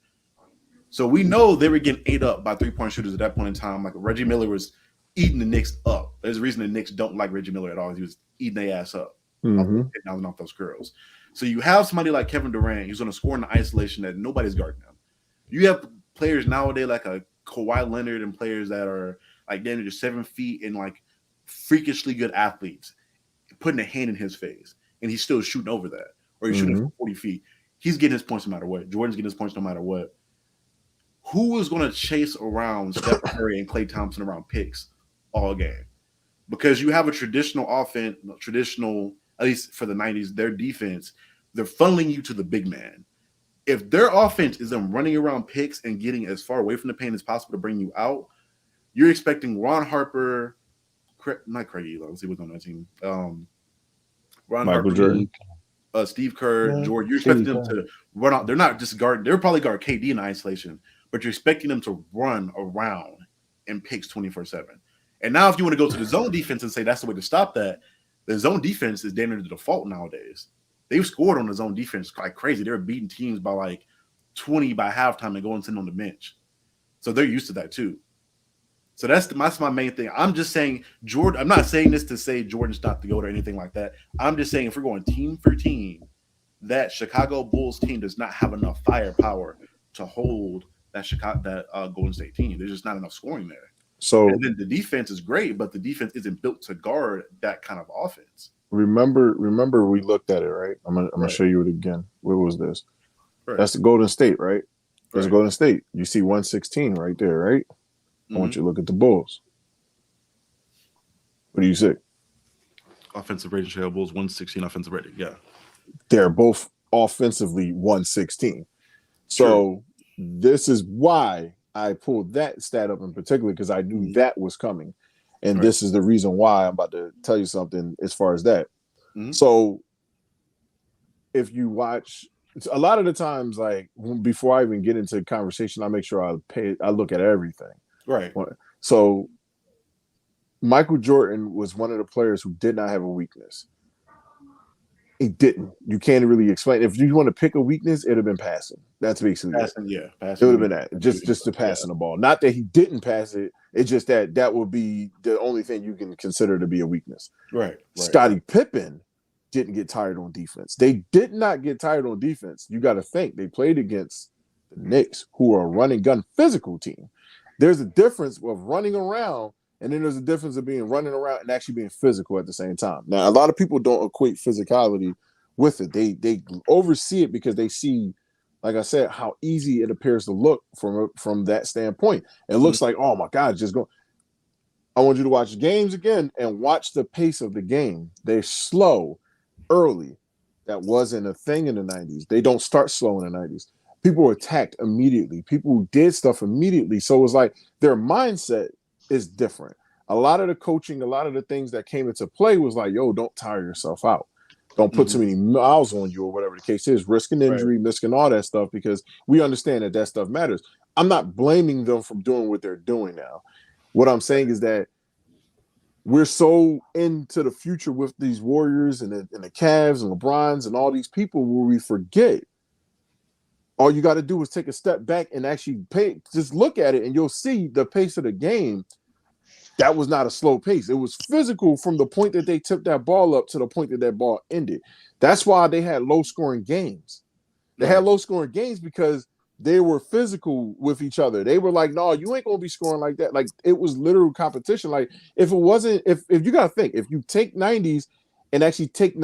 So we know they were getting ate up by 3-point shooters at that point in time. Like Reggie Miller was eating the Knicks up. There's a reason the Knicks don't like Reggie Miller at all. He was eating their ass up, off those curls. So you have somebody like Kevin Durant who's going to score in the isolation that nobody's guarding him. You have players nowadays like a Kawhi Leonard and players that are like they're just 7 feet and like freakishly good athletes, putting a hand in his face, and he's still shooting over that, or he's shooting from 40 feet. He's getting his points no matter what. Jordan's getting his points no matter what. Who is going to chase around Steph Curry and Klay Thompson around picks all game? Because you have a traditional offense, at least for the 90s, their defense, they're funneling you to the big man. If their offense is them running around picks and getting as far away from the paint as possible to bring you out, you're expecting Ron Harper, not Craig Elo, let's see what's on that team. Ron Michael Harper, Jordan, Steve Kerr, Jordan. You're expecting them to run out. They're not just guarding. They'll probably guard KD in isolation, but you're expecting them to run around and picks 24/7. And now, if you want to go to the zone defense and say that's the way to stop that, the zone defense is damn near the default nowadays. They've scored on the zone defense like crazy. They're beating teams by like 20 by halftime and going sitting on the bench. So they're used to that too. So that's my main thing. I'm just saying Jordan. I'm not saying this to say Jordan's not the GOAT or anything like that. I'm just saying if we're going team for team, that Chicago Bulls team does not have enough firepower to hold that Golden State team. There's just not enough scoring there. So and then the defense is great, but the defense isn't built to guard that kind of offense. Remember we looked at it, right? I'm gonna show you it again. Where was this? Right. That's the Golden State, right? That's Golden State. You see 116 right there, right? I want you to look at the Bulls. What do you say? Offensive rating, Chicago Bulls 116 offensive rating. Yeah, they're both offensively 116. So this is why I pulled that stat up in particular because I knew that was coming, and this is the reason why I'm about to tell you something as far as that. So if you watch, a lot of the times, like before I even get into the conversation, I make sure I look at everything. Right. So Michael Jordan was one of the players who did not have a weakness. He didn't. You can't really explain. If you want to pick a weakness, it'd have been passing. That's basically passing. Yeah, passing. It would have been that. Just the passing the ball. Not that he didn't pass it. It's just that would be the only thing you can consider to be a weakness. Right. Scottie Pippen didn't get tired on defense. They did not get tired on defense. You got to think they played against the Knicks, who are a running gun physical team. There's a difference of running around, and then there's a difference of being running around and actually being physical at the same time. Now, a lot of people don't equate physicality with it. They oversee it because they see, like I said, how easy it appears to look from that standpoint. It looks like, oh my God, just go. I want you to watch games again and watch the pace of the game. They're slow early. That wasn't a thing in the 90s. They don't start slow in the 90s. People were attacked immediately. People did stuff immediately. So it was like their mindset is different. A lot of the coaching, a lot of the things that came into play was like, yo, don't tire yourself out. don't put too many miles on you or whatever the case is, risking injury, risking all that stuff, because we understand that stuff matters. I'm not blaming them for doing what they're doing now. What I'm saying is that we're so into the future with these Warriors and the Cavs and LeBrons and all these people where we forget. All you got to do is take a step back and actually just look at it, and you'll see the pace of the game. That was not a slow pace. It was physical from the point that they tipped that ball up to the point that ball ended. That's why they had low-scoring games. They had low-scoring games because they were physical with each other. They were like, no, you ain't going to be scoring like that. Like, it was literal competition. Like, if you got to think, if you take 90s and actually take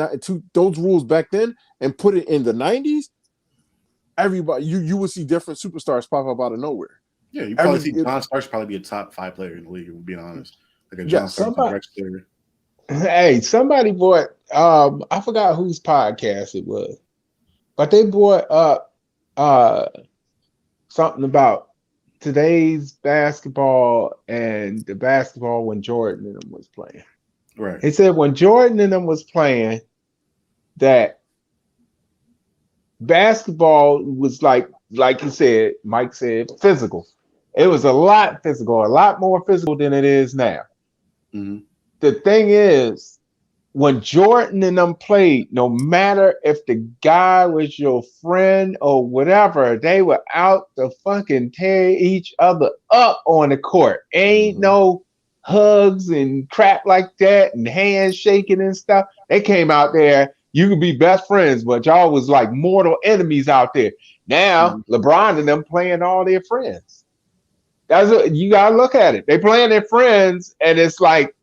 those rules back then and put it in the 90s, everybody, you would see different superstars pop up out of nowhere. Yeah, you probably see John Starks probably be a top 5 player in the league, if we're being honest. Like a John Starks player. Hey, somebody bought I forgot whose podcast it was, but they brought up something about today's basketball and the basketball when Jordan and them was playing. Right. He said when Jordan and them was playing, that basketball was like you said, Mike said, physical. It was a lot physical, a lot more physical than it is now. Mm-hmm. The thing is, when Jordan and them played, no matter if the guy was your friend or whatever, they were out to fucking tear each other up on the court. Ain't no hugs and crap like that and handshaking and stuff. They came out there. You could be best friends, but y'all was like mortal enemies out there. Now, LeBron and them playing all their friends. You gotta look at it. They playing their friends, and it's like,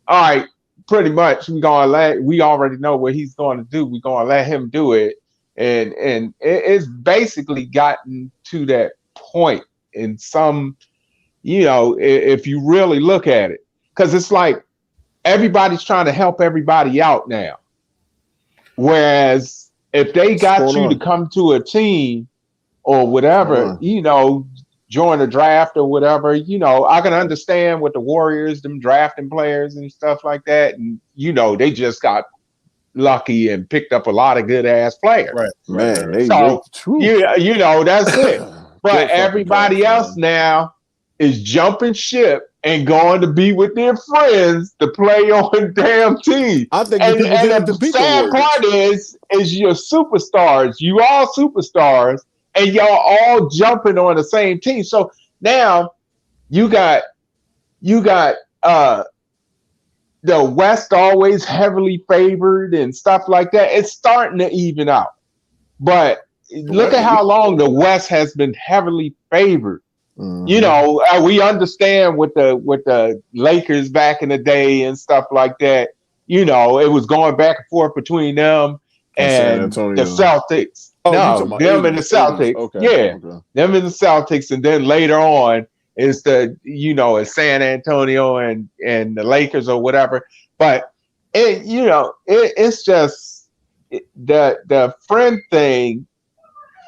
all right, pretty much we already know what he's going to do. We're gonna let him do it, and it's basically gotten to that point in some, if you really look at it, because it's like everybody's trying to help everybody out now. Whereas if they got you to come to a team or whatever, join a draft or whatever, I can understand with the Warriors, them drafting players and stuff like that. And, they just got lucky and picked up a lot of good ass players. Right. Man, that's it. But everybody else now is jumping ship and going to be with their friends to play on a damn team. I think the sad part is your superstars. You all superstars. And y'all all jumping on the same team. So now you got the West always heavily favored and stuff like that. It's starting to even out. But look at how long the West has been heavily favored. Mm-hmm. We understand with the Lakers back in the day and stuff like that. It was going back and forth between them and the Celtics. Them and the Celtics. Okay. Them and the Celtics, and then later on is it's San Antonio and the Lakers or whatever. But it's just the friend thing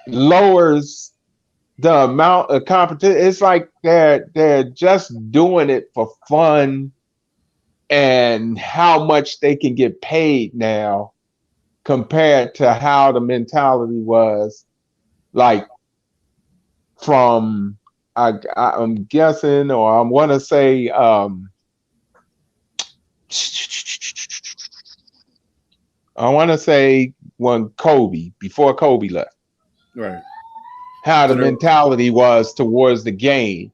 lowers the amount of competition. It's like they're just doing it for fun and how much they can get paid now, compared to how the mentality was, like from I'm guessing, or I want to say when before Kobe left, right? How the mentality was towards the game,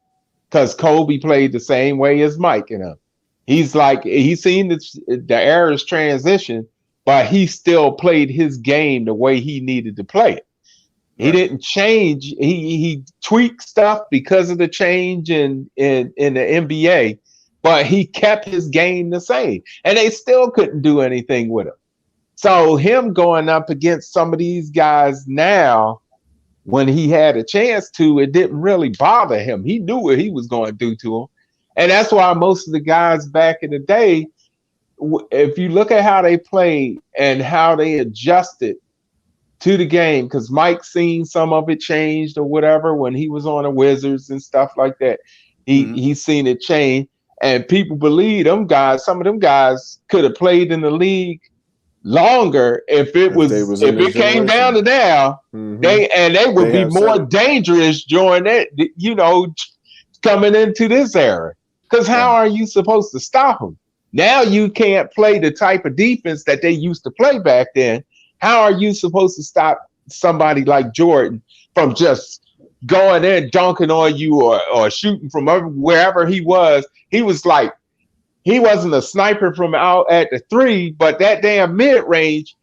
because Kobe played the same way as Mike and him. He's like, he's seen the era's transition, but he still played his game the way he needed to play it. He didn't change. He tweaked stuff because of the change in the NBA, but he kept his game the same, and they still couldn't do anything with him. So him going up against some of these guys now, when he had a chance to, it didn't really bother him. He knew what he was going to do to him, and that's why most of the guys back in the day, if you look at how they played and how they adjusted to the game, because Mike seen some of it changed or whatever when he was on the Wizards and stuff like that. He seen it change, and people believe them guys. Some of them guys could have played in the league longer if it came down to now. They would be more dangerous during that, coming into this era. Because how are you supposed to stop them? Now you can't play the type of defense that they used to play back then. How are you supposed to stop somebody like Jordan from just going in, dunking on you or shooting from wherever he was? He was like, he wasn't a sniper from out at the 3, but that damn mid-range,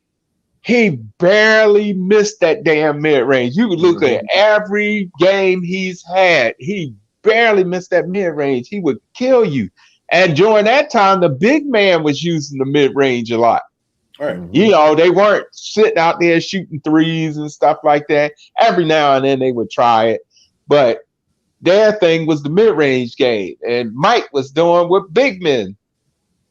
he barely missed that damn mid-range. You could look at every game he's had. He barely missed that mid-range. He would kill you. And during that time, the big man was using the mid-range a lot. Right. They weren't sitting out there shooting threes and stuff like that. Every now and then they would try it. But their thing was the mid-range game. And Mike was doing what big men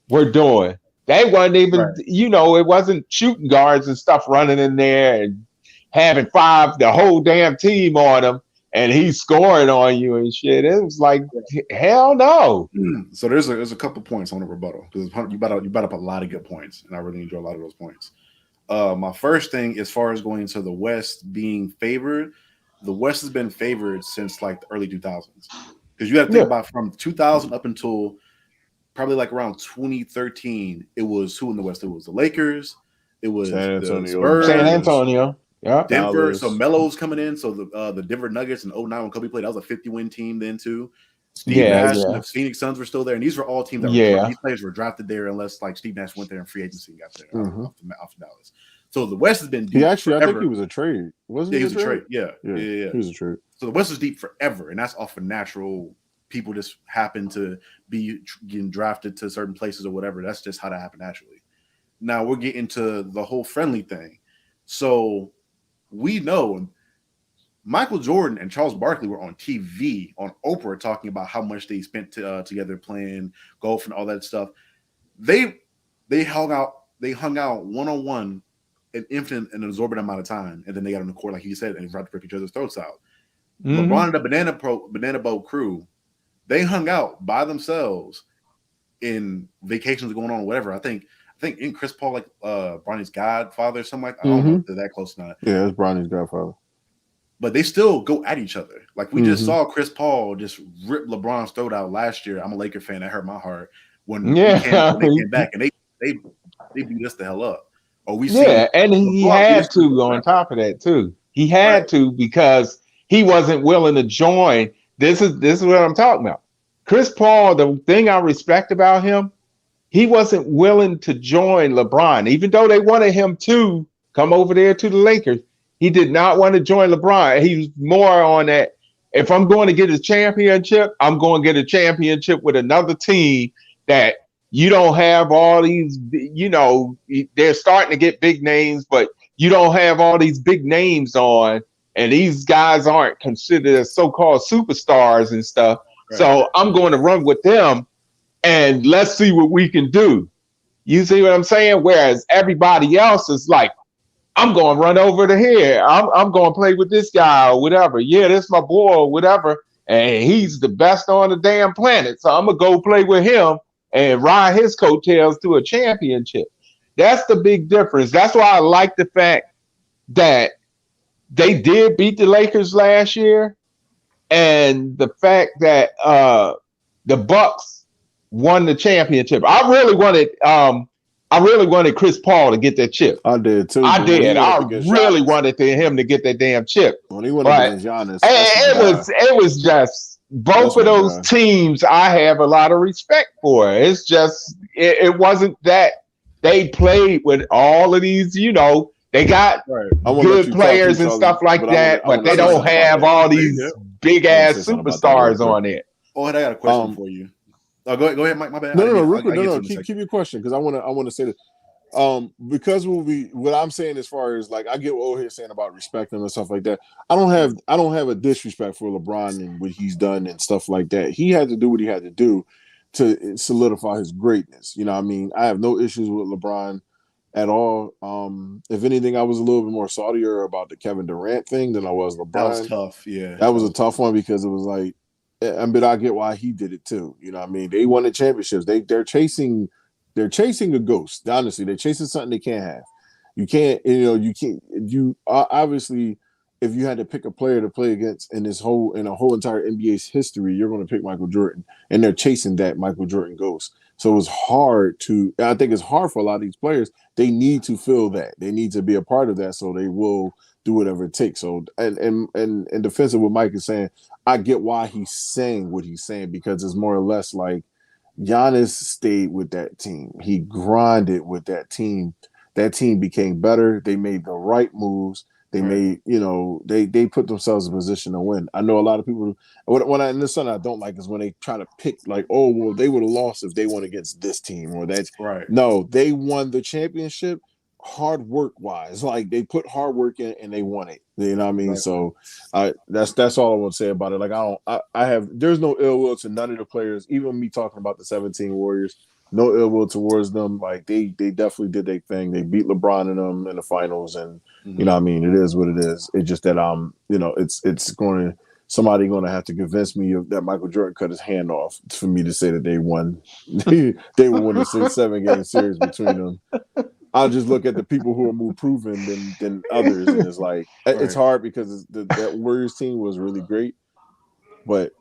were doing. They wasn't even, it wasn't shooting guards and stuff running in there and having the whole damn team on them. And he's scoring on you and shit. It was like, hell no. So there's a couple points on the rebuttal because you brought up a lot of good points, and I really enjoy a lot of those points. My first thing, as far as going to the West being favored, the West has been favored since like the early 2000s. Because you got to think about from 2000 up until probably like around 2013, it was who in the West? It was the Lakers. It was the Spurs. San Antonio. Yeah, Denver. Dallas. So Melo's coming in. So the Denver Nuggets in 09 when Kobe played, that was a 50-win team then too. Steve Nash and the Phoenix Suns were still there, and these were all teams that these players were drafted there, unless like Steve Nash went there in free agency and got there off Dallas. So the West has been deep. I forever. think he was a trade. Wasn't he? He was a trade. Yeah. He was a trade. So the West is deep forever, and that's off of natural. People just happen to be getting drafted to certain places or whatever. That's just how that happened naturally. Now we're getting to the whole friendly thing. So we know Michael Jordan and Charles Barkley were on TV on Oprah talking about how much they spent together playing golf and all that stuff. They hung out one-on-one an infinite and absorbent amount of time, and then they got on the court like he said and tried to rip each other's throats out. LeBron and the Banana Boat crew, they hung out by themselves in vacations going on, whatever. I think in Chris Paul like Bronny's godfather or something like that. I don't know if they're that close or not. Yeah, it's Bronny's godfather. But they still go at each other. Like we just saw Chris Paul just rip LeBron's throat out last year. I'm a Laker fan. That hurt my heart when they came back and they beat us the hell up. And he had to on top of that too. He had to because he wasn't willing to join. This is what I'm talking about. Chris Paul, the thing I respect about him, he wasn't willing to join LeBron, even though they wanted him to come over there to the Lakers. He did not want to join LeBron. He was more on that. If I'm going to get a championship, I'm going to get a championship with another team that you don't have all these, they're starting to get big names, but you don't have all these big names on, and these guys aren't considered as so-called superstars and stuff. Right. So I'm going to run with them, and let's see what we can do. You see what I'm saying? Whereas everybody else is like, I'm going to run over to here. I'm going to play with this guy or whatever. Yeah, this is my boy or whatever, and he's the best on the damn planet. So I'm going to go play with him and ride his coattails to a championship. That's the big difference. That's why I like the fact that they did beat the Lakers last year, and the fact that the Bucks won the championship. I really wanted Chris Paul to get that chip. I did too. I really wanted him to get that damn chip. When he went against Giannis, it was just both of those teams I have a lot of respect for. It's just it wasn't that they played with all of these, they got good players and stuff like that, but they don't have all these big ass superstars on it. Oh, and I got a question for you. Oh, go ahead, Mike. My bad. No. Keep your question because I want to say that. Because what I'm saying as far as like I get what O'Hare's saying about respecting and stuff like that. I don't have a disrespect for LeBron and what he's done and stuff like that. He had to do what he had to do to solidify his greatness. You know what I mean? I have no issues with LeBron at all. If anything, I was a little bit more saltier about the Kevin Durant thing than I was LeBron. That was tough, yeah. That was a tough one because it was like, but I get why he did it too. You know what I mean? They won the championships. They're chasing they're chasing a ghost. Honestly, they're chasing something they can't have. You can't, you obviously, if you had to pick a player to play against in a whole entire NBA's history, you're going to pick Michael Jordan, and they're chasing that Michael Jordan ghost. So it's hard I think it's hard for a lot of these players. They need to feel that. They need to be a part of that, so they will do whatever it takes. So, and in defense of what Mike is saying, I get why he's saying what he's saying, because it's more or less like Giannis stayed with that team. He grinded with that team. That team became better. They made the right moves. They made, they put themselves in a position to win. I know a lot of people, in this something I don't like is when they try to pick like, oh, well, they would have lost if they won against this team or that's right. No, they won the championship hard work wise. Like they put hard work in and they won it. You know what I mean? Right. So that's all I want to say about it. Like there's no ill will to none of the players, even me talking about the 17 Warriors. No ill will towards them. Like they definitely did their thing. They beat LeBron in them in the finals, and you know what I mean, it is what it is. It's just that somebody going to have to convince me that Michael Jordan cut his hand off for me to say that they won. They will win a 6-7 game series between them. I'll just look at the people who are more proven than others, and it's like it's hard because that Warriors team was really great, but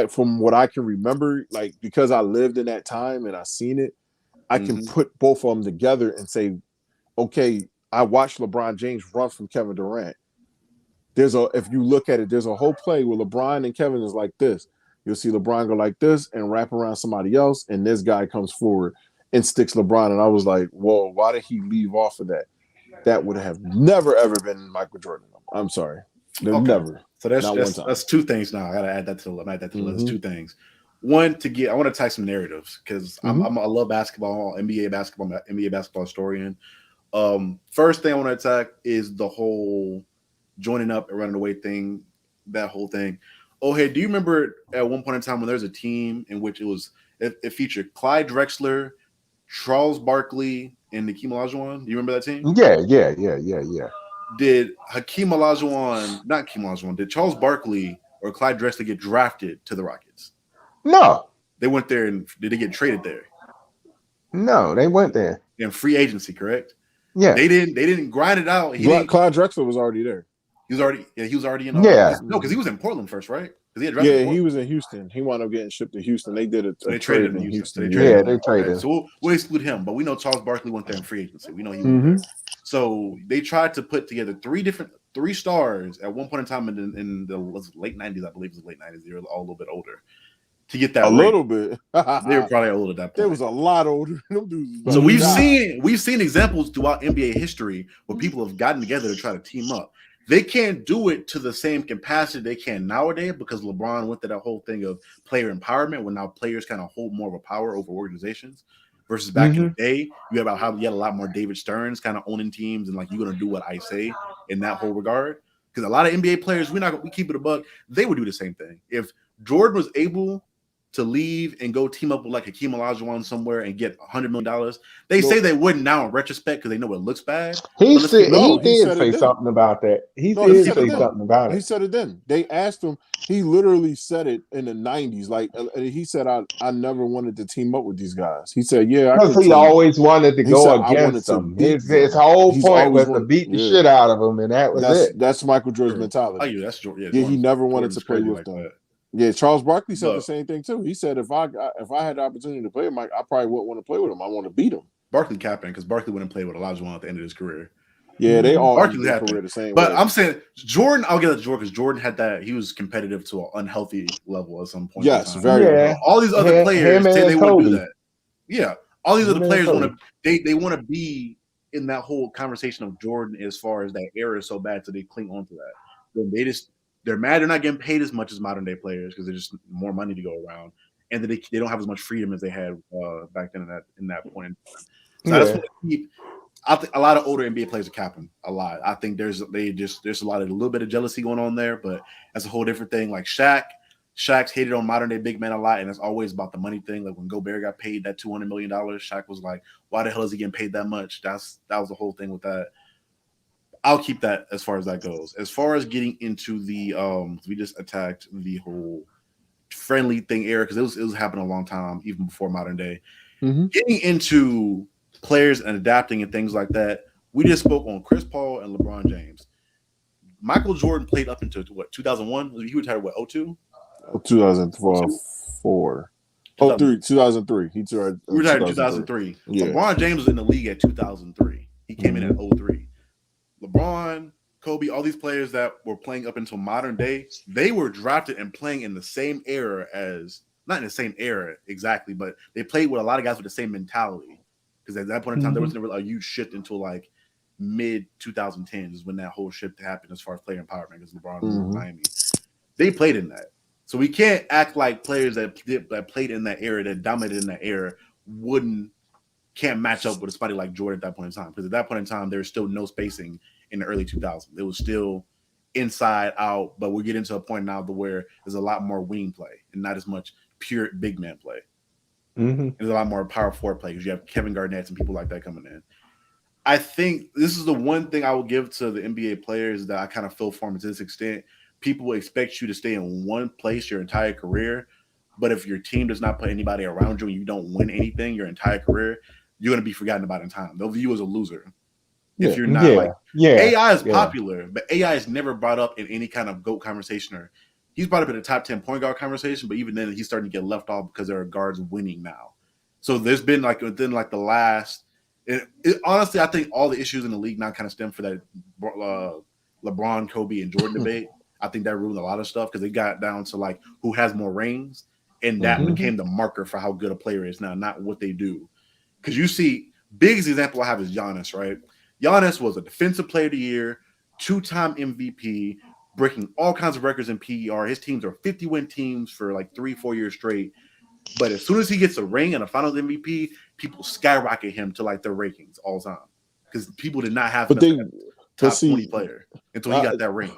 from what I can remember, like because I lived in that time and I seen it, I can put both of them together and say, okay, I watched LeBron James run from Kevin Durant. If you look at it, there's a whole play where LeBron and Kevin is like this. You'll see LeBron go like this and wrap around somebody else, and this guy comes forward and sticks LeBron. And I was like, whoa, why did he leave off of that? That would have never, ever been Michael Jordan. I'm sorry. Never. So that's two things now. I gotta add that to the list. Two things. One, I want to tie some narratives because I love basketball, NBA basketball historian. First thing I want to attack is the whole joining up and running away thing, that whole thing. Oh, hey, do you remember at one point in time when there was a team in which it featured Clyde Drexler, Charles Barkley, and Hakeem Olajuwon? Do you remember that team? Yeah. Did did Charles Barkley or Clyde Drexler get drafted to the Rockets? No. They went there, and did they get traded there? No, they went there. In free agency, correct? Yeah. They didn't grind it out. Clyde Drexler was already there. He was already in. No, because he was in Portland first, right? He was in Houston. He wound up getting shipped to Houston. They did it. They traded in Houston. They traded. Okay, so we'll exclude him, but we know Charles Barkley went there in free agency. We know he went there. So they tried to put together three stars at one point in time in the late 90s. I believe it was the late 90s. They were all a little bit older to get that. Little bit. They were probably old at that point. They was a lot older. So we've seen examples throughout NBA history where people have gotten together to try to team up. They can't do it to the same capacity they can nowadays because LeBron went to that whole thing of player empowerment, where now players kind of hold more of a power over organizations. Versus back in the day, you had a lot more David Stearns kind of owning teams and like, you're going to do what I say in that whole regard. Because a lot of NBA players, we keep it a buck. They would do the same thing. If Jordan was able to leave and go team up with like Hakeem Olajuwon somewhere and get $100 million, say they wouldn't now in retrospect because they know it looks bad. He did say something about that. He did say something about it. He said it then. They asked him. He literally said it in the 90s. Like he said, I never wanted to team up with these guys. He said, yeah. Because he always wanted to go against them. His whole point was to beat the shit out of them, and that was it. That's Michael Jordan's mentality. Oh, yeah, that's Jordan. Yeah, he never wanted to play with them. Yeah, Charles Barkley said the same thing too. He said if I had the opportunity to play him, I probably wouldn't want to play with him. I want to beat him. Barkley capping because Barkley wouldn't play with Olajuwon at the end of his career. Yeah, they all Barkley had career the same. But way. I'm saying Jordan, I'll get it to Jordan because Jordan had that. He was competitive to an unhealthy level at some point. Yes, very. Yeah. All these other players say they want to do that. Yeah, all these other players want to. They want to be in that whole conversation of Jordan as far as that era is so bad, so they cling on to that. They're mad they're not getting paid as much as modern day players because there's just more money to go around, and that they don't have as much freedom as they had back then in that point in time. So I just want to keep. I think a lot of older NBA players are capping a lot. I think there's a little bit of jealousy going on there, but that's a whole different thing. Like Shaq's hated on modern day big men a lot, and it's always about the money thing. Like when Gobert got paid that $200 million, Shaq was like, "Why the hell is he getting paid that much?" That was the whole thing with that. I'll keep that as far as that goes. As far as getting into the we just attacked the whole friendly thing era because it was happening a long time, even before modern day. Getting into players and adapting and things like that, we just spoke on Chris Paul and LeBron James. Michael Jordan played up until what, 2001? He retired what, 02? 2004. 2003. He retired in 2003. Yeah. LeBron James was in the league at 2003. He came in at 03. LeBron, Kobe, all these players that were playing up until modern day, they were drafted and playing in the same era as, not in the same era exactly, but they played with a lot of guys with the same mentality. Because at that point in time, there wasn't a huge shift until like mid 2010s is when that whole shift happened as far as player empowerment, because LeBron was in Miami. They played in that. So we can't act like players that played in that era, that dominated in that era, can't match up with somebody like Jordan at that point in time. Because at that point in time, there was still no spacing in the early 2000s. It was still inside out, but we're getting to a point now where there's a lot more wing play and not as much pure big man play. There's a lot more power forward play because you have Kevin Garnett and people like that coming in. I think this is the one thing I will give to the NBA players that I kind of feel for them to this extent. People will expect you to stay in one place your entire career, but if your team does not put anybody around you and you don't win anything your entire career, you're going to be forgotten about in time. They'll view you as a loser. If you're not AI is popular, but AI is never brought up in any kind of GOAT conversation, or he's brought up in the top 10 point guard conversation, but even then he's starting to get left off because there are guards winning now. So there's been like within like the last, honestly, I think all the issues in the league now kind of stem for that LeBron, Kobe, and Jordan debate. I think that ruined a lot of stuff because it got down to like who has more rings, and that became the marker for how good a player is now, not what they do. Because you see, biggest example I have is Giannis, right? Giannis was a defensive player of the year, 2-time MVP, breaking all kinds of records in PER. His teams are 50-win teams for like 3-4 years straight. But as soon as he gets a ring and a finals MVP, people skyrocket him to like their rankings all the time. Because people did not have top 20 player until he got that ring.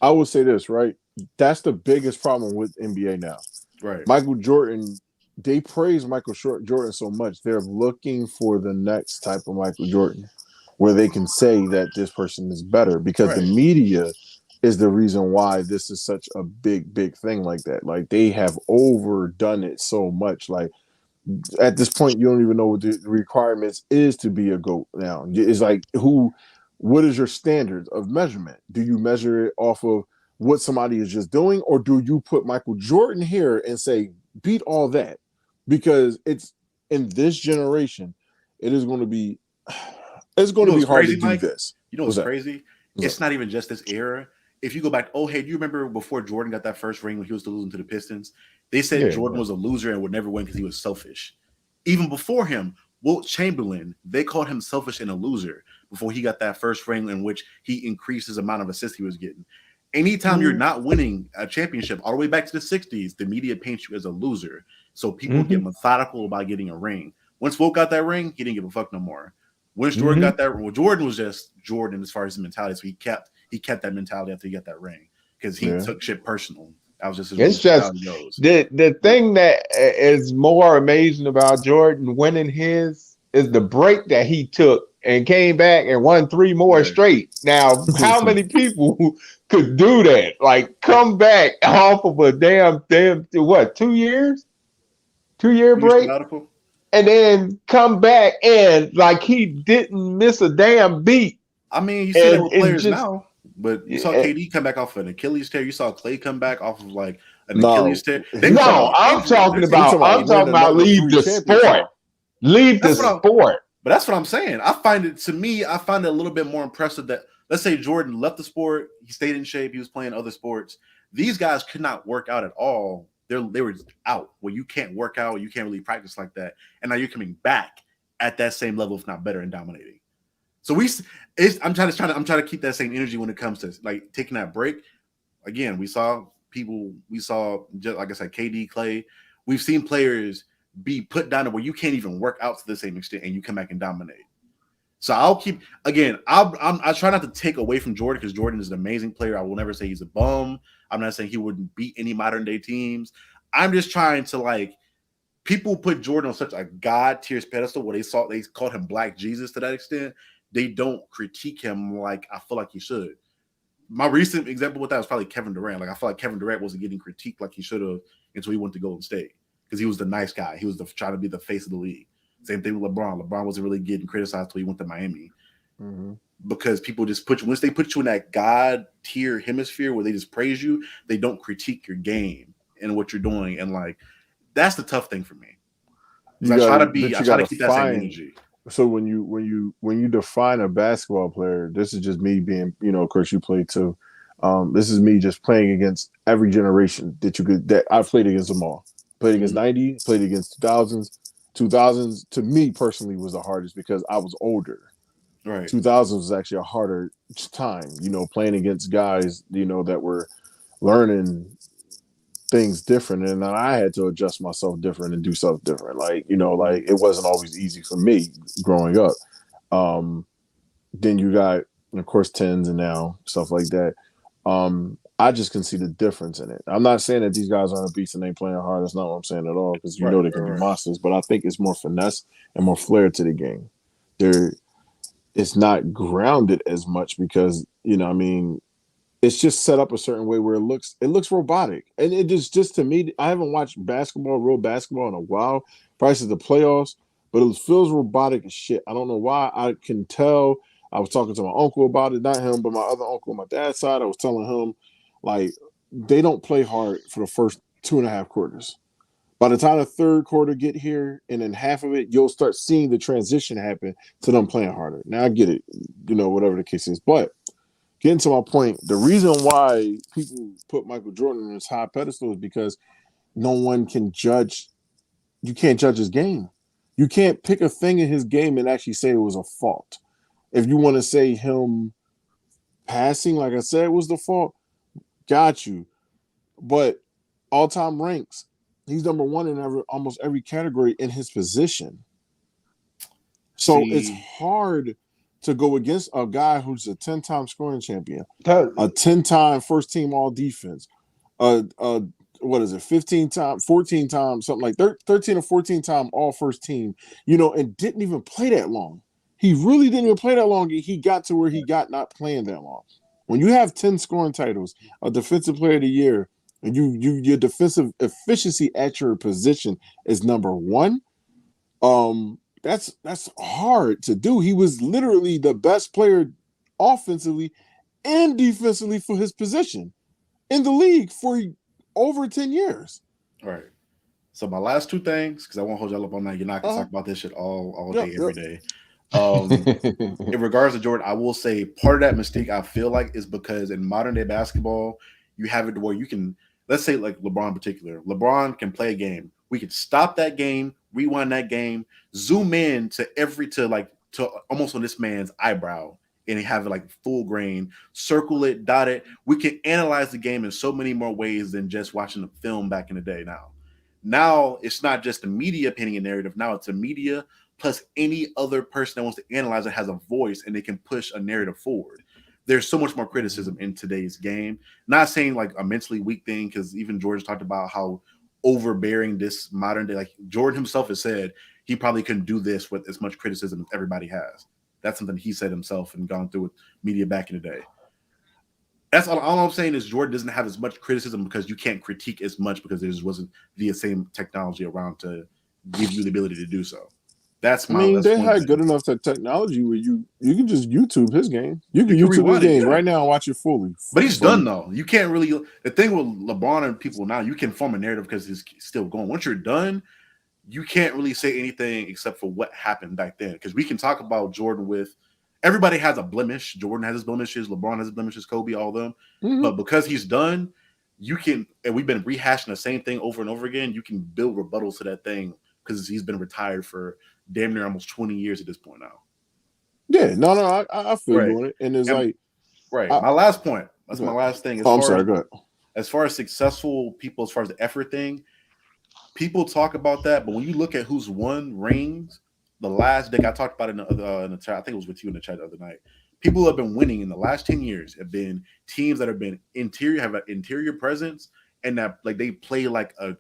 I would say this, right? That's the biggest problem with NBA now. Right. Michael Jordan, they praise Michael Jordan so much. They're looking for the next type of Michael Jordan where they can say that this person is better because the media is the reason why this is such a big thing like that. Like they have overdone it so much. Like at this point, you don't even know what the requirements is to be a GOAT now. It's like what is your standard of measurement? Do you measure it off of what somebody is just doing, or do you put Michael Jordan here and say, beat all that? Because it's in this generation, it is going to be hard to do this. You know what's crazy? It's not even just this era. If you go back, do you remember before Jordan got that first ring when he was still losing to the Pistons? They said Jordan was a loser and would never win because he was selfish. Even before him, Wilt Chamberlain, they called him selfish and a loser before he got that first ring in which he increased his amount of assists he was getting. Anytime you're not winning a championship, all the way back to the 60s, the media paints you as a loser. So people get methodical about getting a ring. Once Wilt got that ring, he didn't give a fuck no more. Once Jordan got that ring, well, Jordan was just Jordan as far as his mentality. So he kept that mentality after he got that ring because he took shit personal. That was just his it's just the thing that is more amazing about Jordan winning his is the break that he took and came back and won 3 more straight. Now, how many people could do that? Like come back off of a damn 2 years? 2-year break? And then come back and like he didn't miss a damn beat. I mean, you see that with players now. But you saw KD come back off of an Achilles tear. You saw Clay come back off of like an Achilles tear. I'm talking about leave the sport. Leave the sport. But that's what I'm saying. I find it a little bit more impressive that, let's say Jordan left the sport, he stayed in shape, he was playing other sports. These guys could not work out at all. They were out where you can't work out, you can't really practice like that. And now you're coming back at that same level, if not better, and dominating. So I'm trying to keep that same energy when it comes to like taking that break. Again, we saw just like I said, KD, Clay. We've seen players be put down to where you can't even work out to the same extent, and you come back and dominate. So I try not to take away from Jordan because Jordan is an amazing player. I will never say he's a bum. I'm not saying he wouldn't beat any modern day teams. I'm just trying to like people put Jordan on such a god tier pedestal where they called him Black Jesus to that extent. They don't critique him like I feel like he should. My recent example with that was probably Kevin Durant. Like I feel like Kevin Durant wasn't getting critiqued like he should have until he went to Golden State. because he was the nice guy. He was trying to be the face of the league. Same thing with LeBron. LeBron wasn't really getting criticized until he went to Miami. Mm-hmm. Because people just once they put you in that God tier hemisphere where they just praise you, they don't critique your game and what you're doing. And like, that's the tough thing for me. I try to keep that same energy. So when you define a basketball player, this is just me being, of course you played too. This is me just playing against every generation that I've played against them all. Played against 90, played against 2000s. 2000s to me personally was the hardest because I was older. Right. 2000s was actually a harder time, playing against guys, that were learning things different, and then I had to adjust myself different and do stuff different. Like, it wasn't always easy for me growing up. Then you got, of course, 10s and now stuff like that. I just can see the difference in it. I'm not saying that these guys aren't beasts and they playing hard. That's not what I'm saying at all, because they can be monsters. But I think it's more finesse and more flair to the game. It's not grounded as much because, it's just set up a certain way where it looks robotic. And it just to me, I haven't watched real basketball in a while, probably since the playoffs, but it feels robotic as shit. I don't know why. I can tell. I was talking to my uncle about it, not him, but my other uncle on my dad's side. I was telling him, like, they don't play hard for the first 2.5 quarters. By the time the third quarter get here and then half of it, you'll start seeing the transition happen to them playing harder. Now I get it, whatever the case is. But getting to my point, the reason why people put Michael Jordan on this high pedestal is because no one can judge. You can't judge his game. You can't pick a thing in his game and actually say it was a fault. If you want to say him passing, like I said, was the fault, got you. But all-time ranks, he's number one in almost every category in his position. So it's hard to go against a guy who's a 10-time scoring champion, a 10-time first-team all-defense, 15-time, 14-time, something like 13 or 14-time all-first-team, and didn't even play that long. He really didn't even play that long. He got to where he got not playing that long. When you have 10 scoring titles, a defensive player of the year, and your defensive efficiency at your position is number one, that's hard to do. He was literally the best player offensively and defensively for his position in the league for over 10 years. All right. So my last two things, because I won't hold y'all up on that. You're not going to talk about this shit all day, every day. In regards to Jordan, I will say part of that mistake I feel like is because in modern day basketball, you have it where you can, let's say like LeBron in particular, LeBron can play a game. We could stop that game, rewind that game, zoom in to almost on this man's eyebrow and have it like full grain, circle it, dot it. We can analyze the game in so many more ways than just watching the film back in the day. Now it's not just the media painting a narrative. Now it's the media plus any other person that wants to analyze it has a voice and they can push a narrative forward. There's so much more criticism in today's game. Not saying like a mentally weak thing, because even George talked about how overbearing this modern day, like Jordan himself has said, he probably couldn't do this with as much criticism as everybody has. That's something he said himself and gone through with media back in the day. That's all I'm saying is Jordan doesn't have as much criticism because you can't critique as much because there just wasn't the same technology around to give you the ability to do so. They had good enough technology where you can just YouTube his game. You can YouTube his game right now and watch it fully. But he's done though. You can't really. The thing with LeBron and people now, you can form a narrative because he's still going. Once you're done, you can't really say anything except for what happened back then. Because we can talk about Jordan with everybody has a blemish. Jordan has his blemishes. LeBron has his blemishes. Kobe, all of them. Mm-hmm. But because he's done, you can. And we've been rehashing the same thing over and over again. You can build rebuttals to that thing because he's been retired for damn near almost 20 years at this point now. Yeah, no, I feel you on it. And it's my last point. That's my last thing. I'm sorry, go ahead. As far as successful people, as far as the effort thing, people talk about that, but when you look at who's won rings, the last day I talked about it in the chat, I think it was with you in the chat the other night. People who have been winning in the last 10 years have been teams that have been have an interior presence, and that like they play like a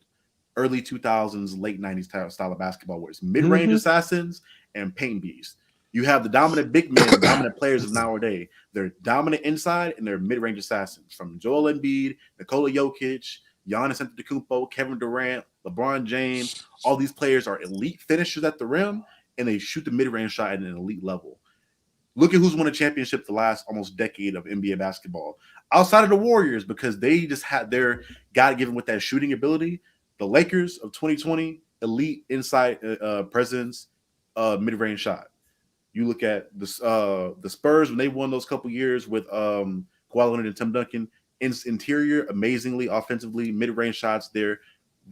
early 2000s, late 90s style of basketball where it's mid-range assassins and paint beasts. You have the dominant big men, the dominant players of nowadays. They're dominant inside and they're mid-range assassins from Joel Embiid, Nikola Jokic, Giannis Antetokounmpo, Kevin Durant, LeBron James, all these players are elite finishers at the rim, and they shoot the mid-range shot at an elite level. Look at who's won a championship the last almost decade of NBA basketball. Outside of the Warriors, because they just had their God-given with that shooting ability. The Lakers of 2020, elite inside presence, mid-range shot. You look at the Spurs when they won those couple years with Kawhi Leonard and Tim Duncan. Interior, amazingly, offensively, mid-range shots, they're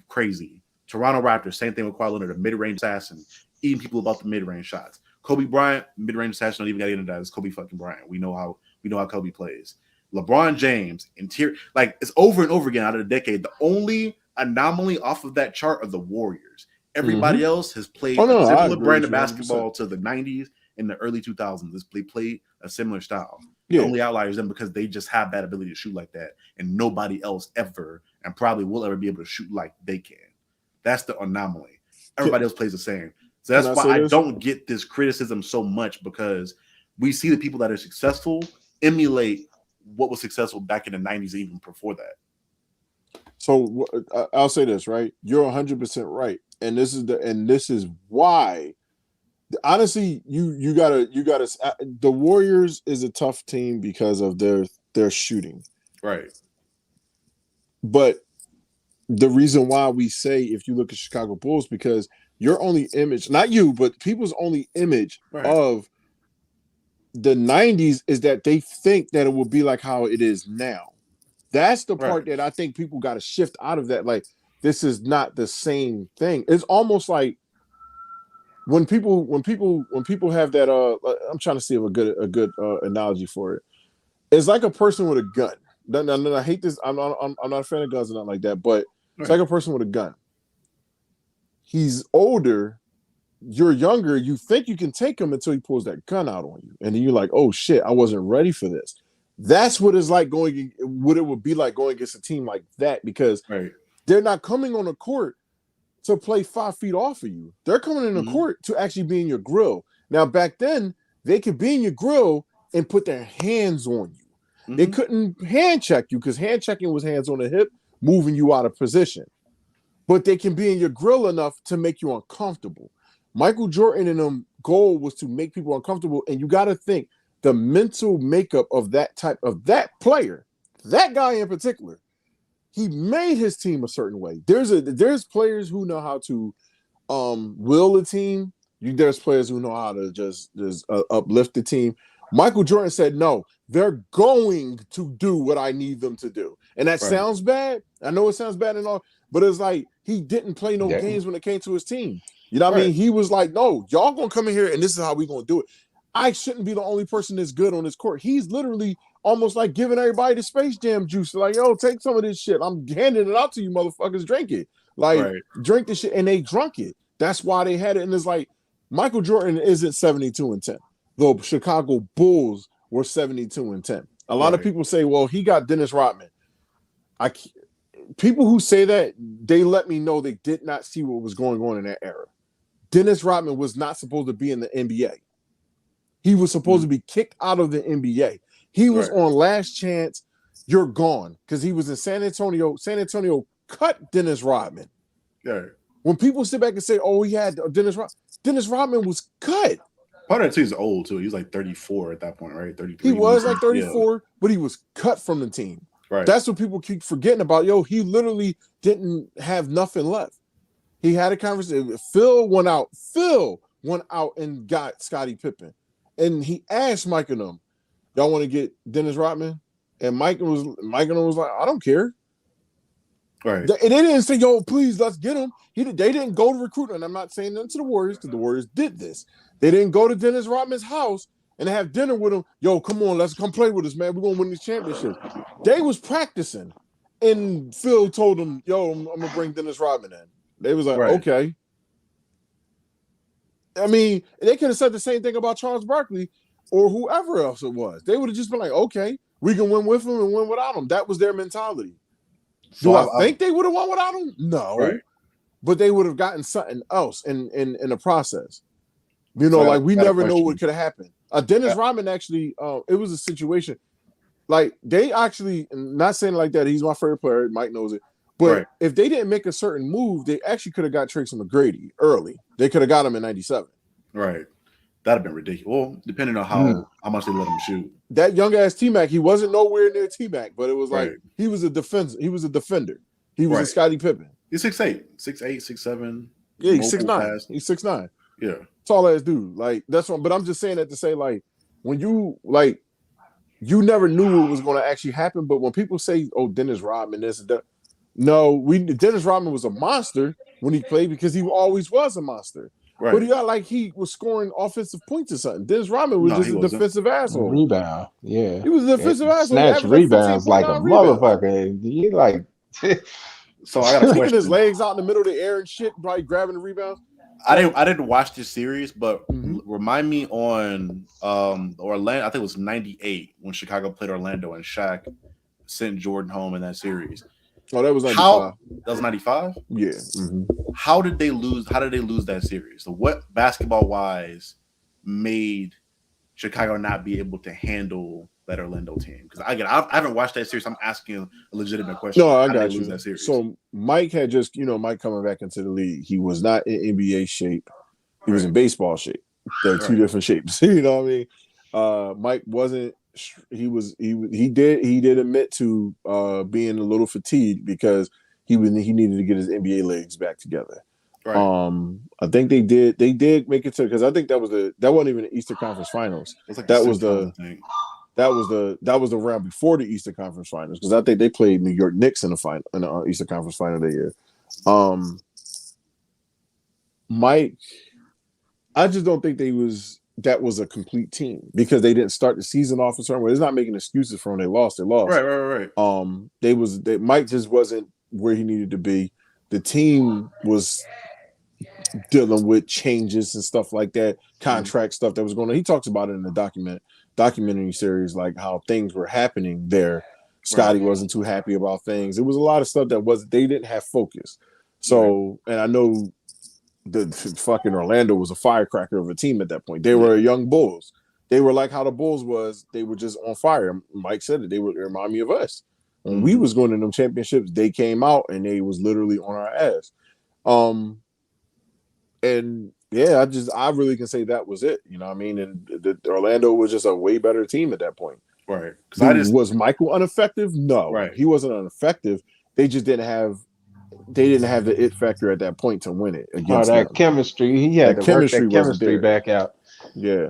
crazy. Toronto Raptors, same thing with Kawhi Leonard, a mid-range assassin, eating people about the mid-range shots. Kobe Bryant, mid-range assassin, don't even got to get into that. It's Kobe fucking Bryant. We know how Kobe plays. LeBron James, interior, like it's over and over again out of the decade. The only anomaly off of that chart are the Warriors. Everybody else has played a similar brand of basketball to the 90s and the early 2000s. They played a similar style. The only outlier is them because they just have that ability to shoot like that, and nobody else ever and probably will ever be able to shoot like they can. That's the anomaly. Everybody else plays the same. So that's why I don't get this criticism so much, because we see the people that are successful emulate what was successful back in the 90s, even before that. So I'll say this, right? You're 100% right, and this is why. Honestly, you gotta. The Warriors is a tough team because of their shooting, right? But the reason why we say, if you look at Chicago Bulls, because your only image, not you, but people's only image of the 90s is that they think that it will be like how it is now. That's the part that I think people got to shift out of that. Like, this is not the same thing. It's almost like when people have that. I'm trying to see a good analogy for it. It's like a person with a gun. No, I hate this. I'm not a fan of guns and not like that. But it's like a person with a gun. He's older. You're younger. You think you can take him until he pulls that gun out on you, and then you're like, "Oh shit, I wasn't ready for this." That's what it's like what it would be like going against a team like that, because they're not coming on the court to play 5 feet off of you. They're coming in the court to actually be in your grill. Now, back then, they could be in your grill and put their hands on you. They couldn't hand check you, because hand checking was hands on the hip, moving you out of position. But they can be in your grill enough to make you uncomfortable. Michael Jordan and them goal was to make people uncomfortable, and you got to think the mental makeup of that player, that guy in particular. He made his team a certain way. There's players who know how to will a team. There's players who know how to just uplift the team. Michael Jordan said, no, they're going to do what I need them to do. And that sounds bad. I know it sounds bad and all, but it's like he didn't play no games when it came to his team. You know what I mean? He was like, no, y'all going to come in here and this is how we going to do it. I shouldn't be the only person that's good on this court. He's literally almost like giving everybody the Space Jam juice. Like, yo, take some of this shit. I'm handing it out to you motherfuckers. Drink it. Like, drink this shit. And they drunk it. That's why they had it. And it's like, Michael Jordan isn't 72-10. The Chicago Bulls were 72-10. A lot of people say, well, he got Dennis Rodman. People who say that, they let me know they did not see what was going on in that era. Dennis Rodman was not supposed to be in the NBA. He was supposed to be kicked out of the NBA. He was on last chance. You're gone, because he was in San Antonio. San Antonio cut Dennis Rodman. When people sit back and say, "Oh, he had Dennis Rodman was cut." Part of that too is old too. He was like 34 at that point, right? 33. He was like 34, but he was cut from the team. That's what people keep forgetting about. Yo, he literally didn't have nothing left. He had a conversation. Phil went out and got Scottie Pippen. And he asked Mike and them, y'all want to get Dennis Rodman? And Mike and them was like, I don't care. And they didn't say, yo, please, let's get him. They didn't go to recruit. And I'm not saying nothing to the Warriors, because the Warriors did this. They didn't go to Dennis Rodman's house and have dinner with him. Yo, come on, let's come play with us, man. We're going to win this championship. They was practicing. And Phil told them, yo, I'm going to bring Dennis Rodman in. They was like, okay. I mean, they could have said the same thing about Charles Barkley or whoever else it was. They would have just been like, okay, we can win with him and win without him. That was their mentality. Do I think they would have won without him? No. But they would have gotten something else in the process. You know, like we never know what could have happened. Dennis Rodman actually, it was a situation. Like they actually, not saying it like that, he's my favorite player. Mike knows it. But if they didn't make a certain move, they actually could have got Tracy McGrady early. They could have got him in 97. Right. That'd have been ridiculous. Well, depending on how much they let him shoot. That young ass T-Mac, he wasn't nowhere near T-Mac, but it was like he was a defender. He was a defender. He was a Scottie Pippen. He's 6'8", 6'8", 6'7". Yeah, he's 6'9". He's 6'9". Yeah. Tall ass dude. Like that's what. But I'm just saying that to say like when you like you never knew what was going to actually happen. But when people say, "Oh, Dennis Rodman, this and that," no, Dennis Rodman was a monster when he played because he always was a monster. Right. But he was scoring offensive points or something. Dennis Rodman was just a defensive asshole. Rebound, yeah. He was a defensive asshole. Snatch rebounds like a motherfucker. He like. So I got a question. Keeping his legs out in the middle of the air and shit, probably grabbing the rebounds. I didn't watch this series, but remind me on Orlando. I think it was 98 when Chicago played Orlando and Shaq sent Jordan home in that series. Oh, that was 95. That was 95? Yeah. How did they lose? How did they lose that series? So what basketball wise made Chicago not be able to handle that Orlando team? Because I haven't watched that series. I'm asking a legitimate question. No, I got you. That series? So Mike had just, Mike coming back into the league. He was not in NBA shape. He was in baseball shape. They're two different shapes. You know what I mean? Mike wasn't. He did admit to being a little fatigued because he needed to get his NBA legs back together. Right. I think they did make it to, because I think that wasn't even the Eastern Conference Finals. That was the round before the Eastern Conference Finals, because I think they played New York Knicks in the Eastern Conference Final that year. Mike, I just don't think that was a complete team because they didn't start the season off a certain way. It's not making excuses for when they lost. They lost. Right. Mike just wasn't where he needed to be. The team was dealing with changes and stuff like that, contract stuff that was going on. He talks about it in the documentary series, like how things were happening there. Scottie wasn't too happy about things. It was a lot of stuff they didn't have focus. So, and I know the fucking Orlando was a firecracker of a team at that point. They were young Bulls. They were like how the Bulls was. They were just on fire. Mike said it. They would remind me of us. When we was going to them championships, they came out and they was literally on our ass. And yeah, I really can say that was it. You know what I mean? And Orlando was just a way better team at that point. Right. Was Michael ineffective? No. Right. He wasn't ineffective. They just didn't have the it factor at that point to win it against them. Chemistry. He had to work that chemistry back out. Yeah.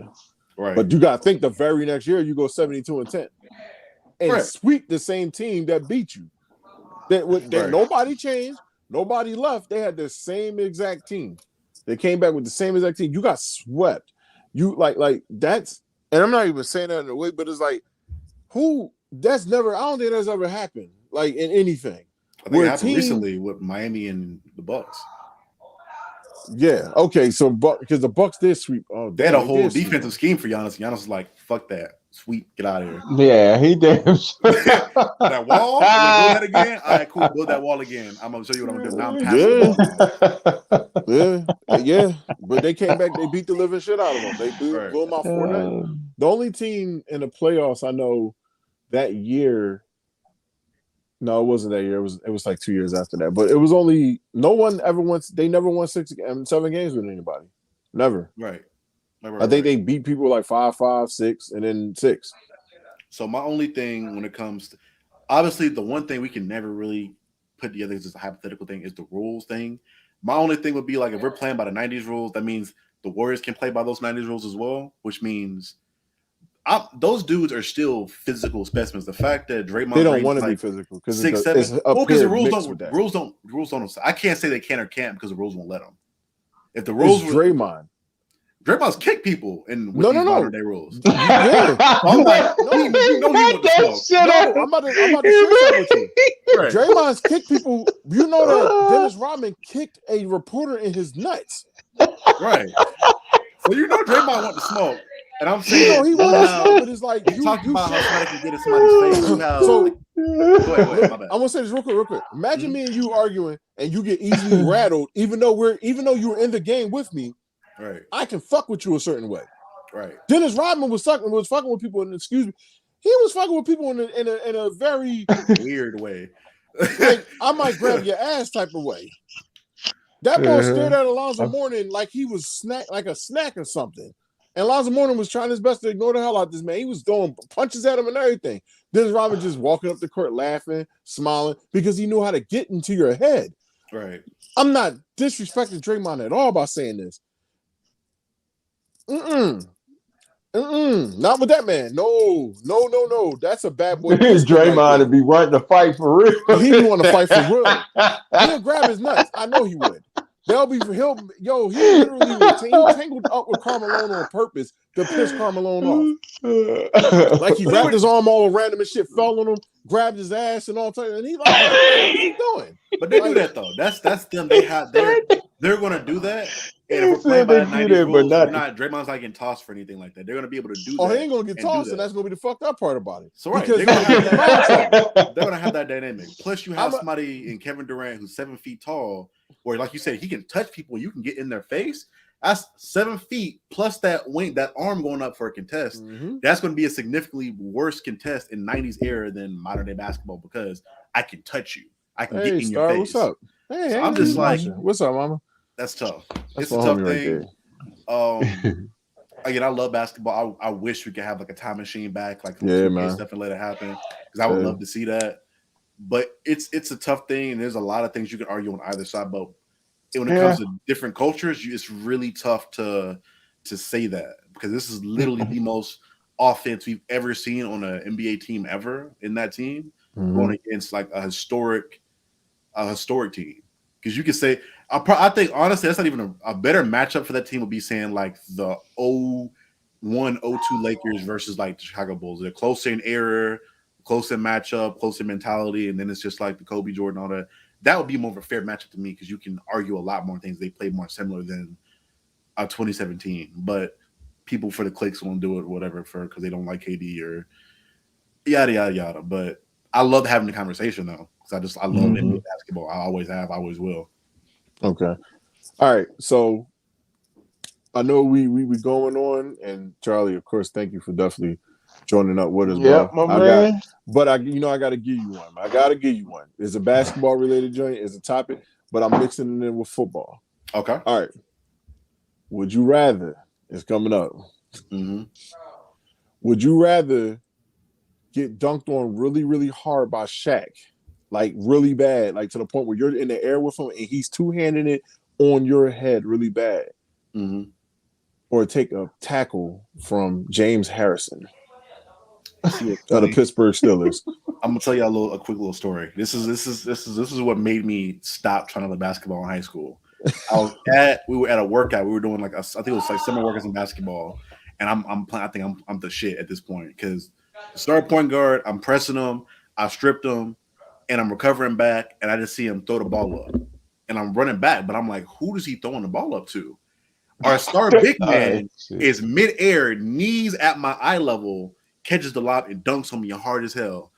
Right. But you got to think the very next year you go 72-10 and sweep the same team that beat you. That nobody changed, nobody left. They had the same exact team. They came back with the same exact team. You got swept. You like that's, and I'm not even saying that in a way, but it's like I don't think that's ever happened, like in anything. I think it happened recently with Miami and the Bucks. Yeah. Okay. So, because the Bucks did sweep. Oh, they had a whole defensive scheme for Giannis. Giannis was like, "Fuck that, sweep, get out of here." Yeah, he did. That wall. Build that again. All right, cool. Build that wall again. I'm gonna show you what I'm gonna do. Now I'm passing. Yeah. But they came back. They beat the living shit out of them. They blew them out 4-0. The only team in the playoffs I know that year. No, it wasn't that year. It was like 2 years after that. But it was only they never won 7 games with anybody. Never. Right. I think they beat people like 5, 6, and then 6. So my only thing when it comes to, obviously the one thing we can never really put together is just a hypothetical thing is the rules thing. My only thing would be like if we're playing by the 90s rules, that means the Warriors can play by those 90s rules as well, which means those dudes are still physical specimens. The fact that Draymond they don't want to be physical because 6'7". Well, because the rules don't. I can't say they can or can't because the rules won't let them. If the rules were Draymond's kick people in with these modern day rules. Yeah. I'm like, I'm about to share something with you. Right. Draymond's kick people. You know that Dennis Rodman kicked a reporter in his nuts. Right. So you know Draymond want to smoke. And I'm saying, he was, but it's like you talking about how somebody can get in somebody's face. Go ahead, my bad. I'm gonna say this real quick. Imagine me and you arguing, and you get easily rattled, even though you were in the game with me. Right. I can fuck with you a certain way. Right. Dennis Rodman was fucking with people, and excuse me, he was fucking with people in a very weird way. Like, I might grab your ass type of way. That boy stared at Alonzo Mourning like he was like a snack or something. And Alonzo Mourning was trying his best to ignore the hell out of this man. He was throwing punches at him and everything. Dennis Rodman just walking up the court laughing, smiling, because he knew how to get into your head. Right. I'm not disrespecting Draymond at all by saying this. Not with that man. No. That's a bad boy. Draymond to be wanting to fight for real. He be wanting to fight for real. He'll grab his nuts. I know he would. He literally tangled up with Carmelo on purpose to piss Carmelo off. Like he wrapped his arm all random and shit, fell on him, grabbed his ass and all that. And he like, what's he doing? But they do that though. That's them. They're gonna do that. And if we're playing by the 90s rules, Draymond's not getting tossed for anything like that. They're gonna be able to do that. Oh, he ain't gonna get tossed, and that's gonna be the fucked up part about it. So right, they're gonna have that dynamic. Plus, you have somebody in Kevin Durant who's 7 feet tall, where, like you said, he can touch people. You can get in their face. That's 7 feet plus that wing, that arm going up for a contest. Mm-hmm. That's going to be a significantly worse contest in 90s era than modern day basketball because I can touch you. I can get in your face. What's up? Hey, so I'm just like, what's up, mama? That's tough. It's a tough thing. Right again, I love basketball. I wish we could have like a time machine back, like stuff and let it happen because I would love to see that. But it's a tough thing, and there's a lot of things you can argue on either side. But when it comes to different cultures, it's really tough to say that because this is literally the most offense we've ever seen on an NBA team ever in that team going against like a historic team. Because you could say, I think honestly, that's not even a better matchup for that team would be saying like the 01-02 Lakers versus like the Chicago Bulls. They're closer in era, close in matchup, close in mentality, and then it's just like the Kobe, Jordan, all that. That would be more of a fair matchup to me because you can argue a lot more things. They play more similar than 2017, but people for the clicks won't do it, whatever, because they don't like KD or yada yada yada. But I love having the conversation though because I love NBA basketball. I always have, I always will. Okay, all right. So I know we going on, and Charlie, of course, thank you for definitely joining up with us. Yeah, my man. I got to give you one. It's a basketball related joint. It's a topic, but I'm mixing it in with football. Okay. All right. Would you rather? It's coming up. Mm-hmm. Would you rather get dunked on really, really hard by Shaq, like really bad, like to the point where you're in the air with him and he's two-handing it on your head really bad, or take a tackle from James Harrison? The Pittsburgh Steelers. I'm gonna tell you a quick little story. This is what made me stop trying to play basketball in high school. We were at a workout. We were doing I think it was like summer workouts in basketball, and I'm playing. I think I'm the shit at this point because the starting point guard. I'm pressing him. I stripped him, and I'm recovering back, and I just see him throw the ball up, and I'm running back, but I'm like, who does he throwing the ball up to? Our star big man is midair, knees at my eye level. Catches the lob and dunks on me hard as hell.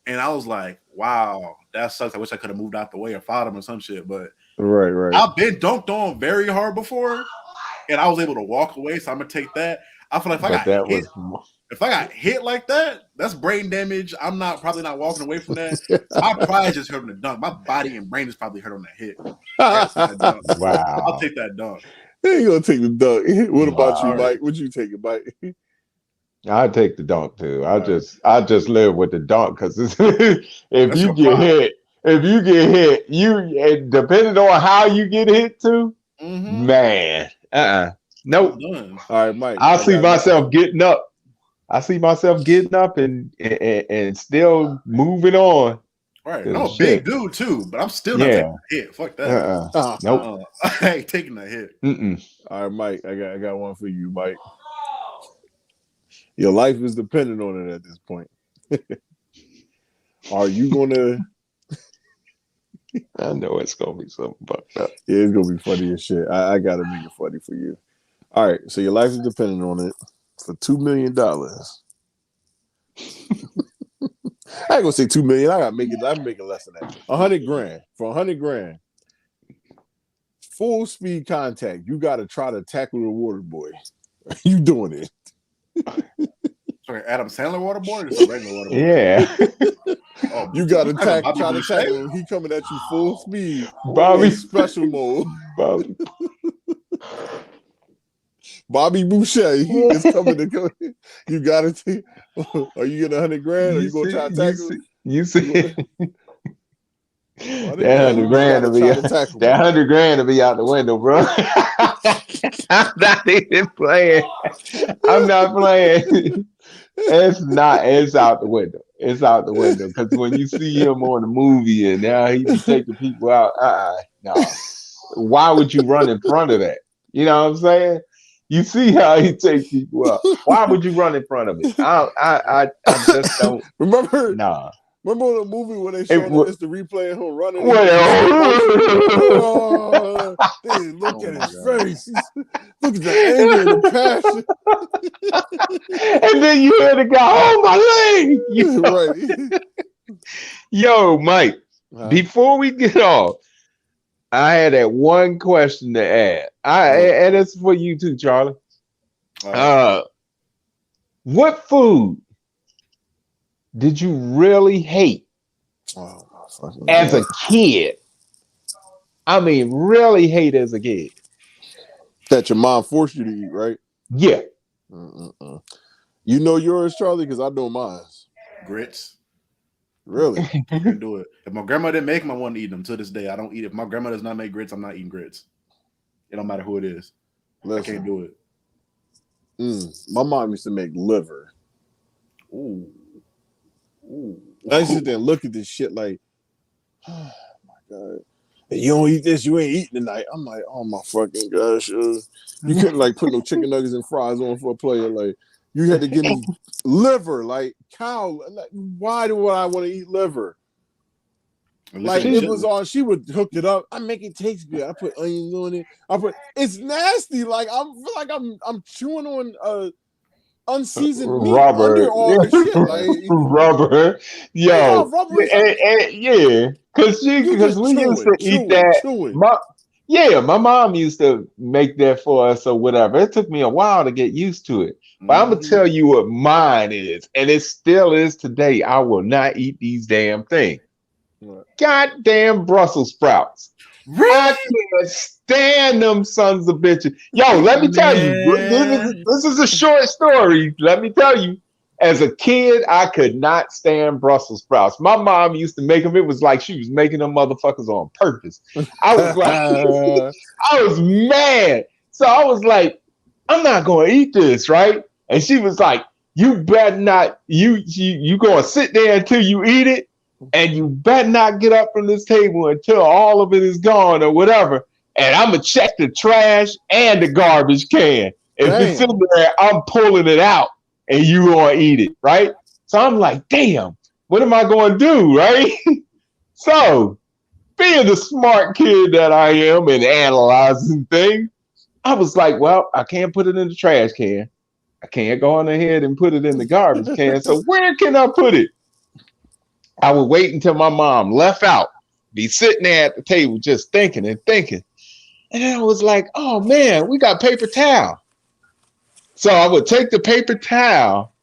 And I was like, wow, that sucks. I wish I could have moved out the way or fouled him or some shit. But right. I've been dunked on very hard before, and I was able to walk away. So I'm gonna take that. I feel like if I got hit like that, that's brain damage. I'm probably not walking away from that. My pride just hurt on the dunk. My body and brain is probably hurt on that hit. Wow. I'll take that dunk. You gonna take the dunk. What about you, Mike? Would you take it, Mike? I take the dunk too. I just live with the dunk because if you get hit, you depending on how you get hit too, man. Nope. All right, Mike. I see myself getting up. and still moving on. Right. I'm a big dude too, but I'm still not taking a hit. Fuck that. Nope. I ain't taking a hit. All right, Mike. I got one for you, Mike. Your life is dependent on it at this point. Are you gonna? I know it's gonna be something about that. Yeah, it's gonna be funny as shit. I gotta make it funny for you. All right, so your life is dependent on it for $2 million. I ain't gonna say $2 million. I'm making less than that. $100,000 for $100,000. Full speed contact. You gotta try to tackle the water boy. You doing it? Sorry, Adam Sandler waterboard or just a regular waterboard? Yeah. Oh, You got to try to tackle him. He coming at you full speed. Bobby special mode. Bobby Boucher is coming to go. You got to take. Are you getting $100,000? Or you gonna try to tackle? You see. That $100,000 to be out the window, bro. I'm not even playing. I'm not playing. It's out the window. It's out the window. Because when you see him on the movie and now he be taking people out, no. Why would you run in front of that? You know what I'm saying? You see how he takes people out. Why would you run in front of it? I just don't. Remember? Nah. Remember the movie where they showed us the replay of him running? Look at his face. Look at the anger and the passion. And then you hear the guy, oh, my leg. Right. Yo, Mike, before we get off, I had that one question to add. And it's for you too, Charlie. What food did you really hate as a kid? I mean, really hate as a kid. That your mom forced you to eat, right? Yeah. You know yours, Charlie, because I know mine. Grits. Really? I can do it. If my grandma didn't make them, I wouldn't eat them. To this day, I don't eat it. If my grandma does not make grits, I'm not eating grits. It don't matter who it is. Listen, I can't do it. My mom used to make liver. Ooh. I used to sit there and look at this shit like, oh my God. If you don't eat this, you ain't eating tonight. I'm like, oh my fucking gosh. You couldn't like put no chicken nuggets and fries on for a player. Like, you had to give me liver, like cow. Like, why do I want to eat liver? Like it was on, she would hook it up. I make it taste good. I put onions on it. It's nasty. Like I feel like I'm chewing on unseasoned meat under all the shit. Like, rubber. Yo. Rubber yeah. Because we used to eat that. My mom used to make that for us or whatever. It took me a while to get used to it. But I'm going to tell you what mine is. And it still is today. I will not eat these damn things. Goddamn Brussels sprouts. Really? I can't stand them sons of bitches. Yo, let me tell you, this is a short story. Let me tell you, as a kid, I could not stand Brussels sprouts. My mom used to make them. It was like she was making them motherfuckers on purpose. I was like, I was mad. So I was like, I'm not going to eat this, right? And she was like, you better not, you going to sit there until you eat it. And you better not get up from this table until all of it is gone or whatever. And I'm going to check the trash and the garbage can. If it's in there, I'm pulling it out and you going to eat it, right? So I'm like, damn, what am I going to do, right? So being the smart kid that I am and analyzing things, I was like, well, I can't put it in the trash can. I can't go on ahead and put it in the garbage can. So where can I put it? I would wait until my mom left out, be sitting there at the table just thinking and thinking. And then I was like, oh, man, we got paper towel. So I would take the paper towel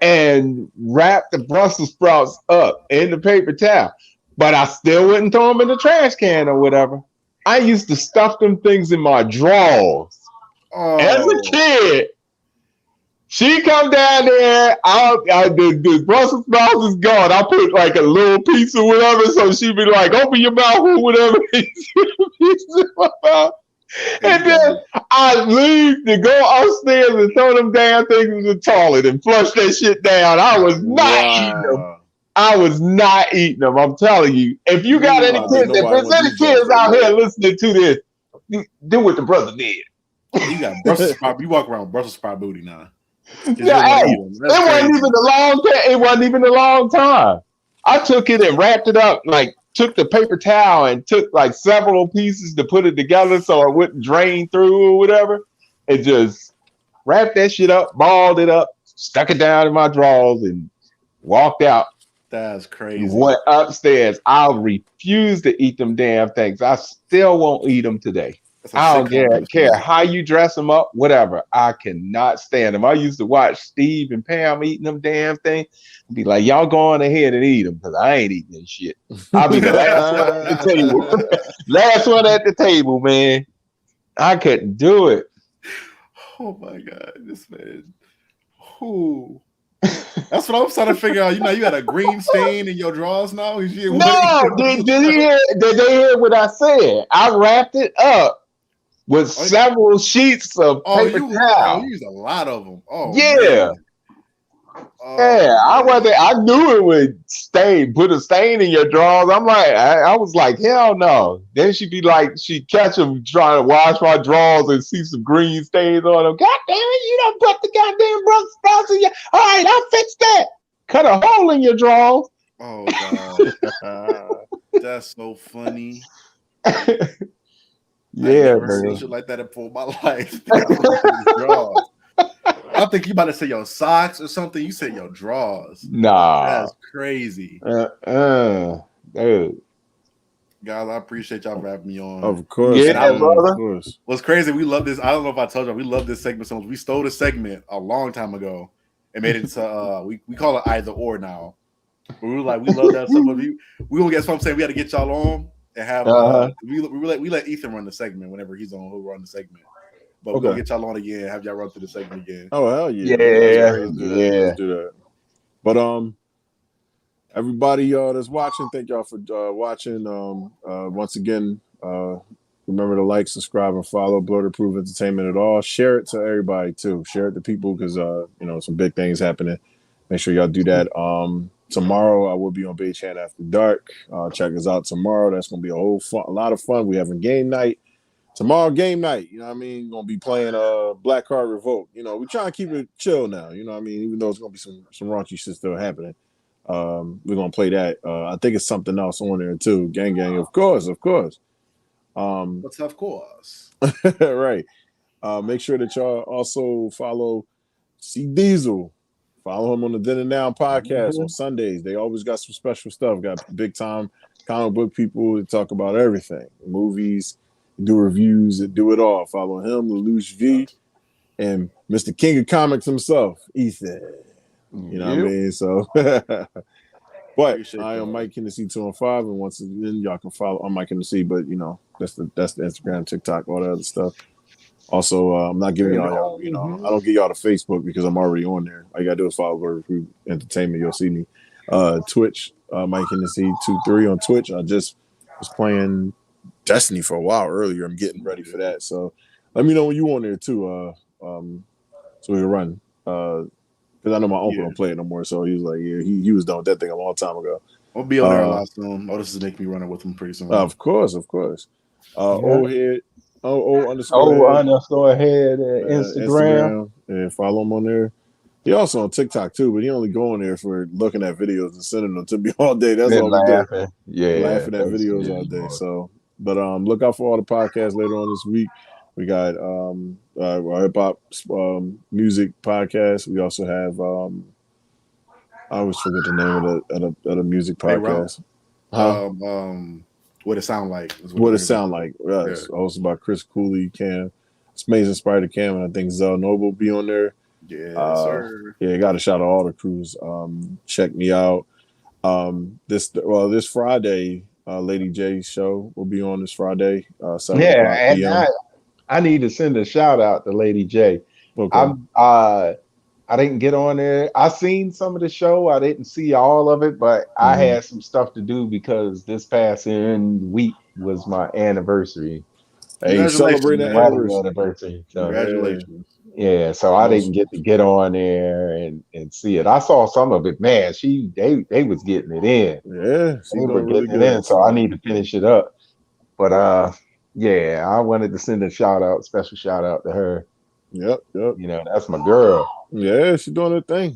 and wrap the Brussels sprouts up in the paper towel. But I still wouldn't throw them in the trash can or whatever. I used to stuff them things in my drawers. As a kid. She come down there, the Brussels sprouts is gone. I put like a little piece or whatever, so she'd be like, open your mouth or whatever. And then I leave to go upstairs and throw them damn things in the toilet and flush that shit down. I was not eating them. I was not eating them. I'm telling you. If you got any kids, if there's any kids out here listening to this, do what the brother did. You got Brussels sprout. You walk around with Brussels sprout booty now. Yeah, it wasn't even a long time. I took it and wrapped it up, like took the paper towel and took like several pieces to put it together so it wouldn't drain through or whatever. And just wrapped that shit up, balled it up, stuck it down in my drawers and walked out. That's crazy. Went upstairs. I refuse to eat them damn things. I still won't eat them today. I don't care how you dress them up, whatever. I cannot stand them. I used to watch Steve and Pam eating them damn thing. Be like, y'all go on ahead and eat them because I ain't eating this shit. I'll be the last one at the table. Last one at the table, man. I couldn't do it. Oh my God, this man. Who? That's what I'm trying to figure out. You know, you got a green stain in your drawers now. No, did they hear what I said? I wrapped it up with several sheets of paper towel. You used a lot of them. Oh yeah. Yeah, I knew it would stain, put a stain in your drawers. I'm like, I was like, hell no. Then she'd be like, she'd catch them trying to wash my drawers and see some green stains on them. God damn it, you don't put the goddamn brush spots in your. All right, I'll fix that. Cut a hole in your drawers. Oh God, that's so funny. Yeah, man. Shit like that in my life. I think you about to say your socks or something. You said your drawers. Nah, that's crazy. Dude. Guys, I appreciate y'all for having me on. Of course, brother. Of course. What's crazy? We love this. I don't know if I told you, we love this segment so much. We stole this segment a long time ago and made it into we call it either or now. But we were like, we love that so much. We gonna get. So I'm saying we got to get y'all on and have. We let Ethan run the segment whenever he's on. He'll run the segment. But we're gonna get y'all on again, have y'all run through the segment again. Oh hell yeah. Let's do that. But everybody that's watching, thank y'all for watching. Once again, remember to like, subscribe, and follow Bloater Proof Entertainment at all. Share it to everybody too. Share it to people because some big things happening. Make sure y'all do that. Tomorrow I will be on Bay Chat After Dark. Check us out tomorrow. That's gonna be a lot of fun. We having game night. Tomorrow, game night, you know what I mean? Gonna be playing Black Card Revolt. You know, we trying to keep it chill now, you know what I mean? Even though it's gonna be some raunchy shit still happening. We're gonna play that. I think it's something else on there too. Gang, of course. What's of course? Right. Make sure that y'all also follow C Diesel. Follow him on the Then and Now podcast on Sundays. They always got some special stuff. Got big time comic book people to talk about everything. Movies, do reviews, and do it all. Follow him, Lelouch V, and Mr. King of Comics himself, Ethan. You know what I mean? So, but I am Mike Hennessy 215, and once again, y'all can follow. I'm Mike Hennessy, but that's the Instagram, TikTok, all that other stuff. Also, I'm not giving y'all, I don't give y'all the Facebook because I'm already on there. All you gotta do is follow Bloater Proof Entertainment. You'll see me. Twitch, Mike Hennessy 23 on Twitch. I just was playing Destiny for a while earlier. I'm getting ready for that. So let me know when you on there too. So we can run. Because I know my uncle don't play it no more. So he was like, he was done with that thing a long time ago. I'll be on there a lot soon. This is making me running with him pretty soon. Of course. Old head. underscore head Instagram. And follow him on there. He also on TikTok too, but he only go on there for looking at videos and sending them to me all day. That's all we do. Yeah, laughing at videos all day. So, but look out for all the podcasts later on this week. We got our hip hop music podcast. We also have I always forget the name of the music podcast. What it sound like? What it sound like? Yes. Yeah. Hosted by Chris Cooley, Cam, it's Amazing Spider Cam, and I think Zell Noble be on there. Yeah, sir. Yeah, got to shout out all the crews. Check me out. This Friday, Lady J's show will be on this Friday. 7 and p.m. I need to send a shout out to Lady J. Okay. I didn't get on there. I seen some of the show. I didn't see all of it, but I had some stuff to do because this past week was my anniversary. Hey, celebrating the anniversary. So, congratulations. Yeah, so I didn't get on there and see it. I saw some of it. Man, they was getting it in. Yeah, they were getting it in. So I need to finish it up. But yeah, I wanted to send a special shout out to her. Yep. That's my girl. Yeah, she's doing her thing.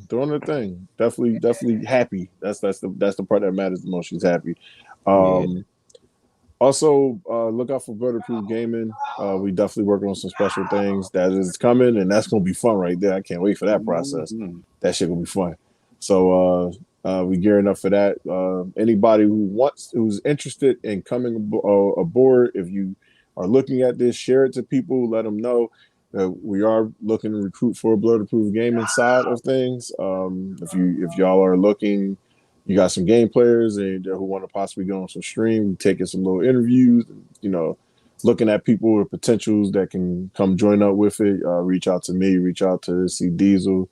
Definitely happy. That's the part that matters the most. She's happy. Also, look out for Bloater Proof Gaming. We definitely working on some special things that is coming, and that's gonna be fun right there. I can't wait for that process. That shit gonna be fun. So we gearing up for that. Anybody who's interested in coming aboard, if you are looking at this, share it to people. Let them know that we are looking to recruit for a Blood Approved Gaming side of things. If y'all are looking, you got some game players and who want to possibly go on some stream, taking some little interviews, looking at people with potentials that can come join up with it. Reach out to me, reach out to C Diesel,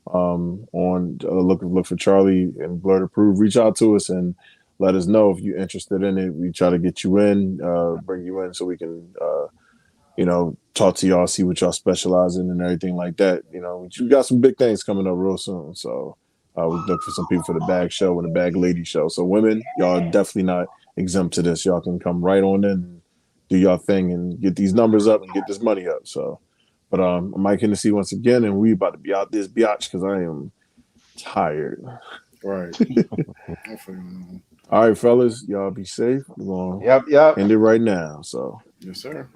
on look for Charlie and Blurred Approved. Reach out to us and let us know if you're interested in it. We try to get you in, bring you in so we can talk to y'all, see what y'all specialize in and everything like that. We got some big things coming up real soon. So we look for some people for the bag show and the bag lady show. So women, y'all are definitely not exempt to this. Y'all can come right on in and do y'all thing and get these numbers up and get this money up. So, but I'm Mike Hennessy once again, and we about to be out this biatch because I am tired. Right. All right, fellas, y'all be safe. We're gonna end it right now. So, yes, sir.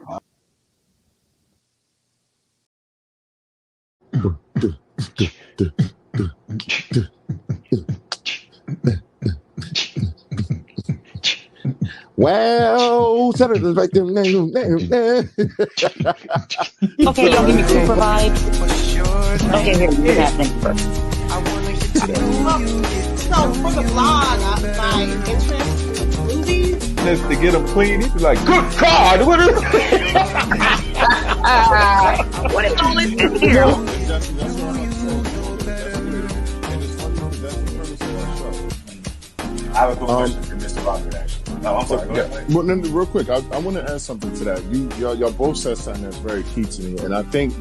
Wow, Saturday like them. Okay, y'all give me Cooper vibes. Okay, here, you're happening first. So for the blog, my interest in movies. Just to get them clean, he'd be like, "Good God, what is?" What is all this here? I have a quick question for Mr. Robert, actually. No, I'm sorry. Go ahead. Well, then, real quick, I want to add something to that. Y'all both said something that's very key to me, and I think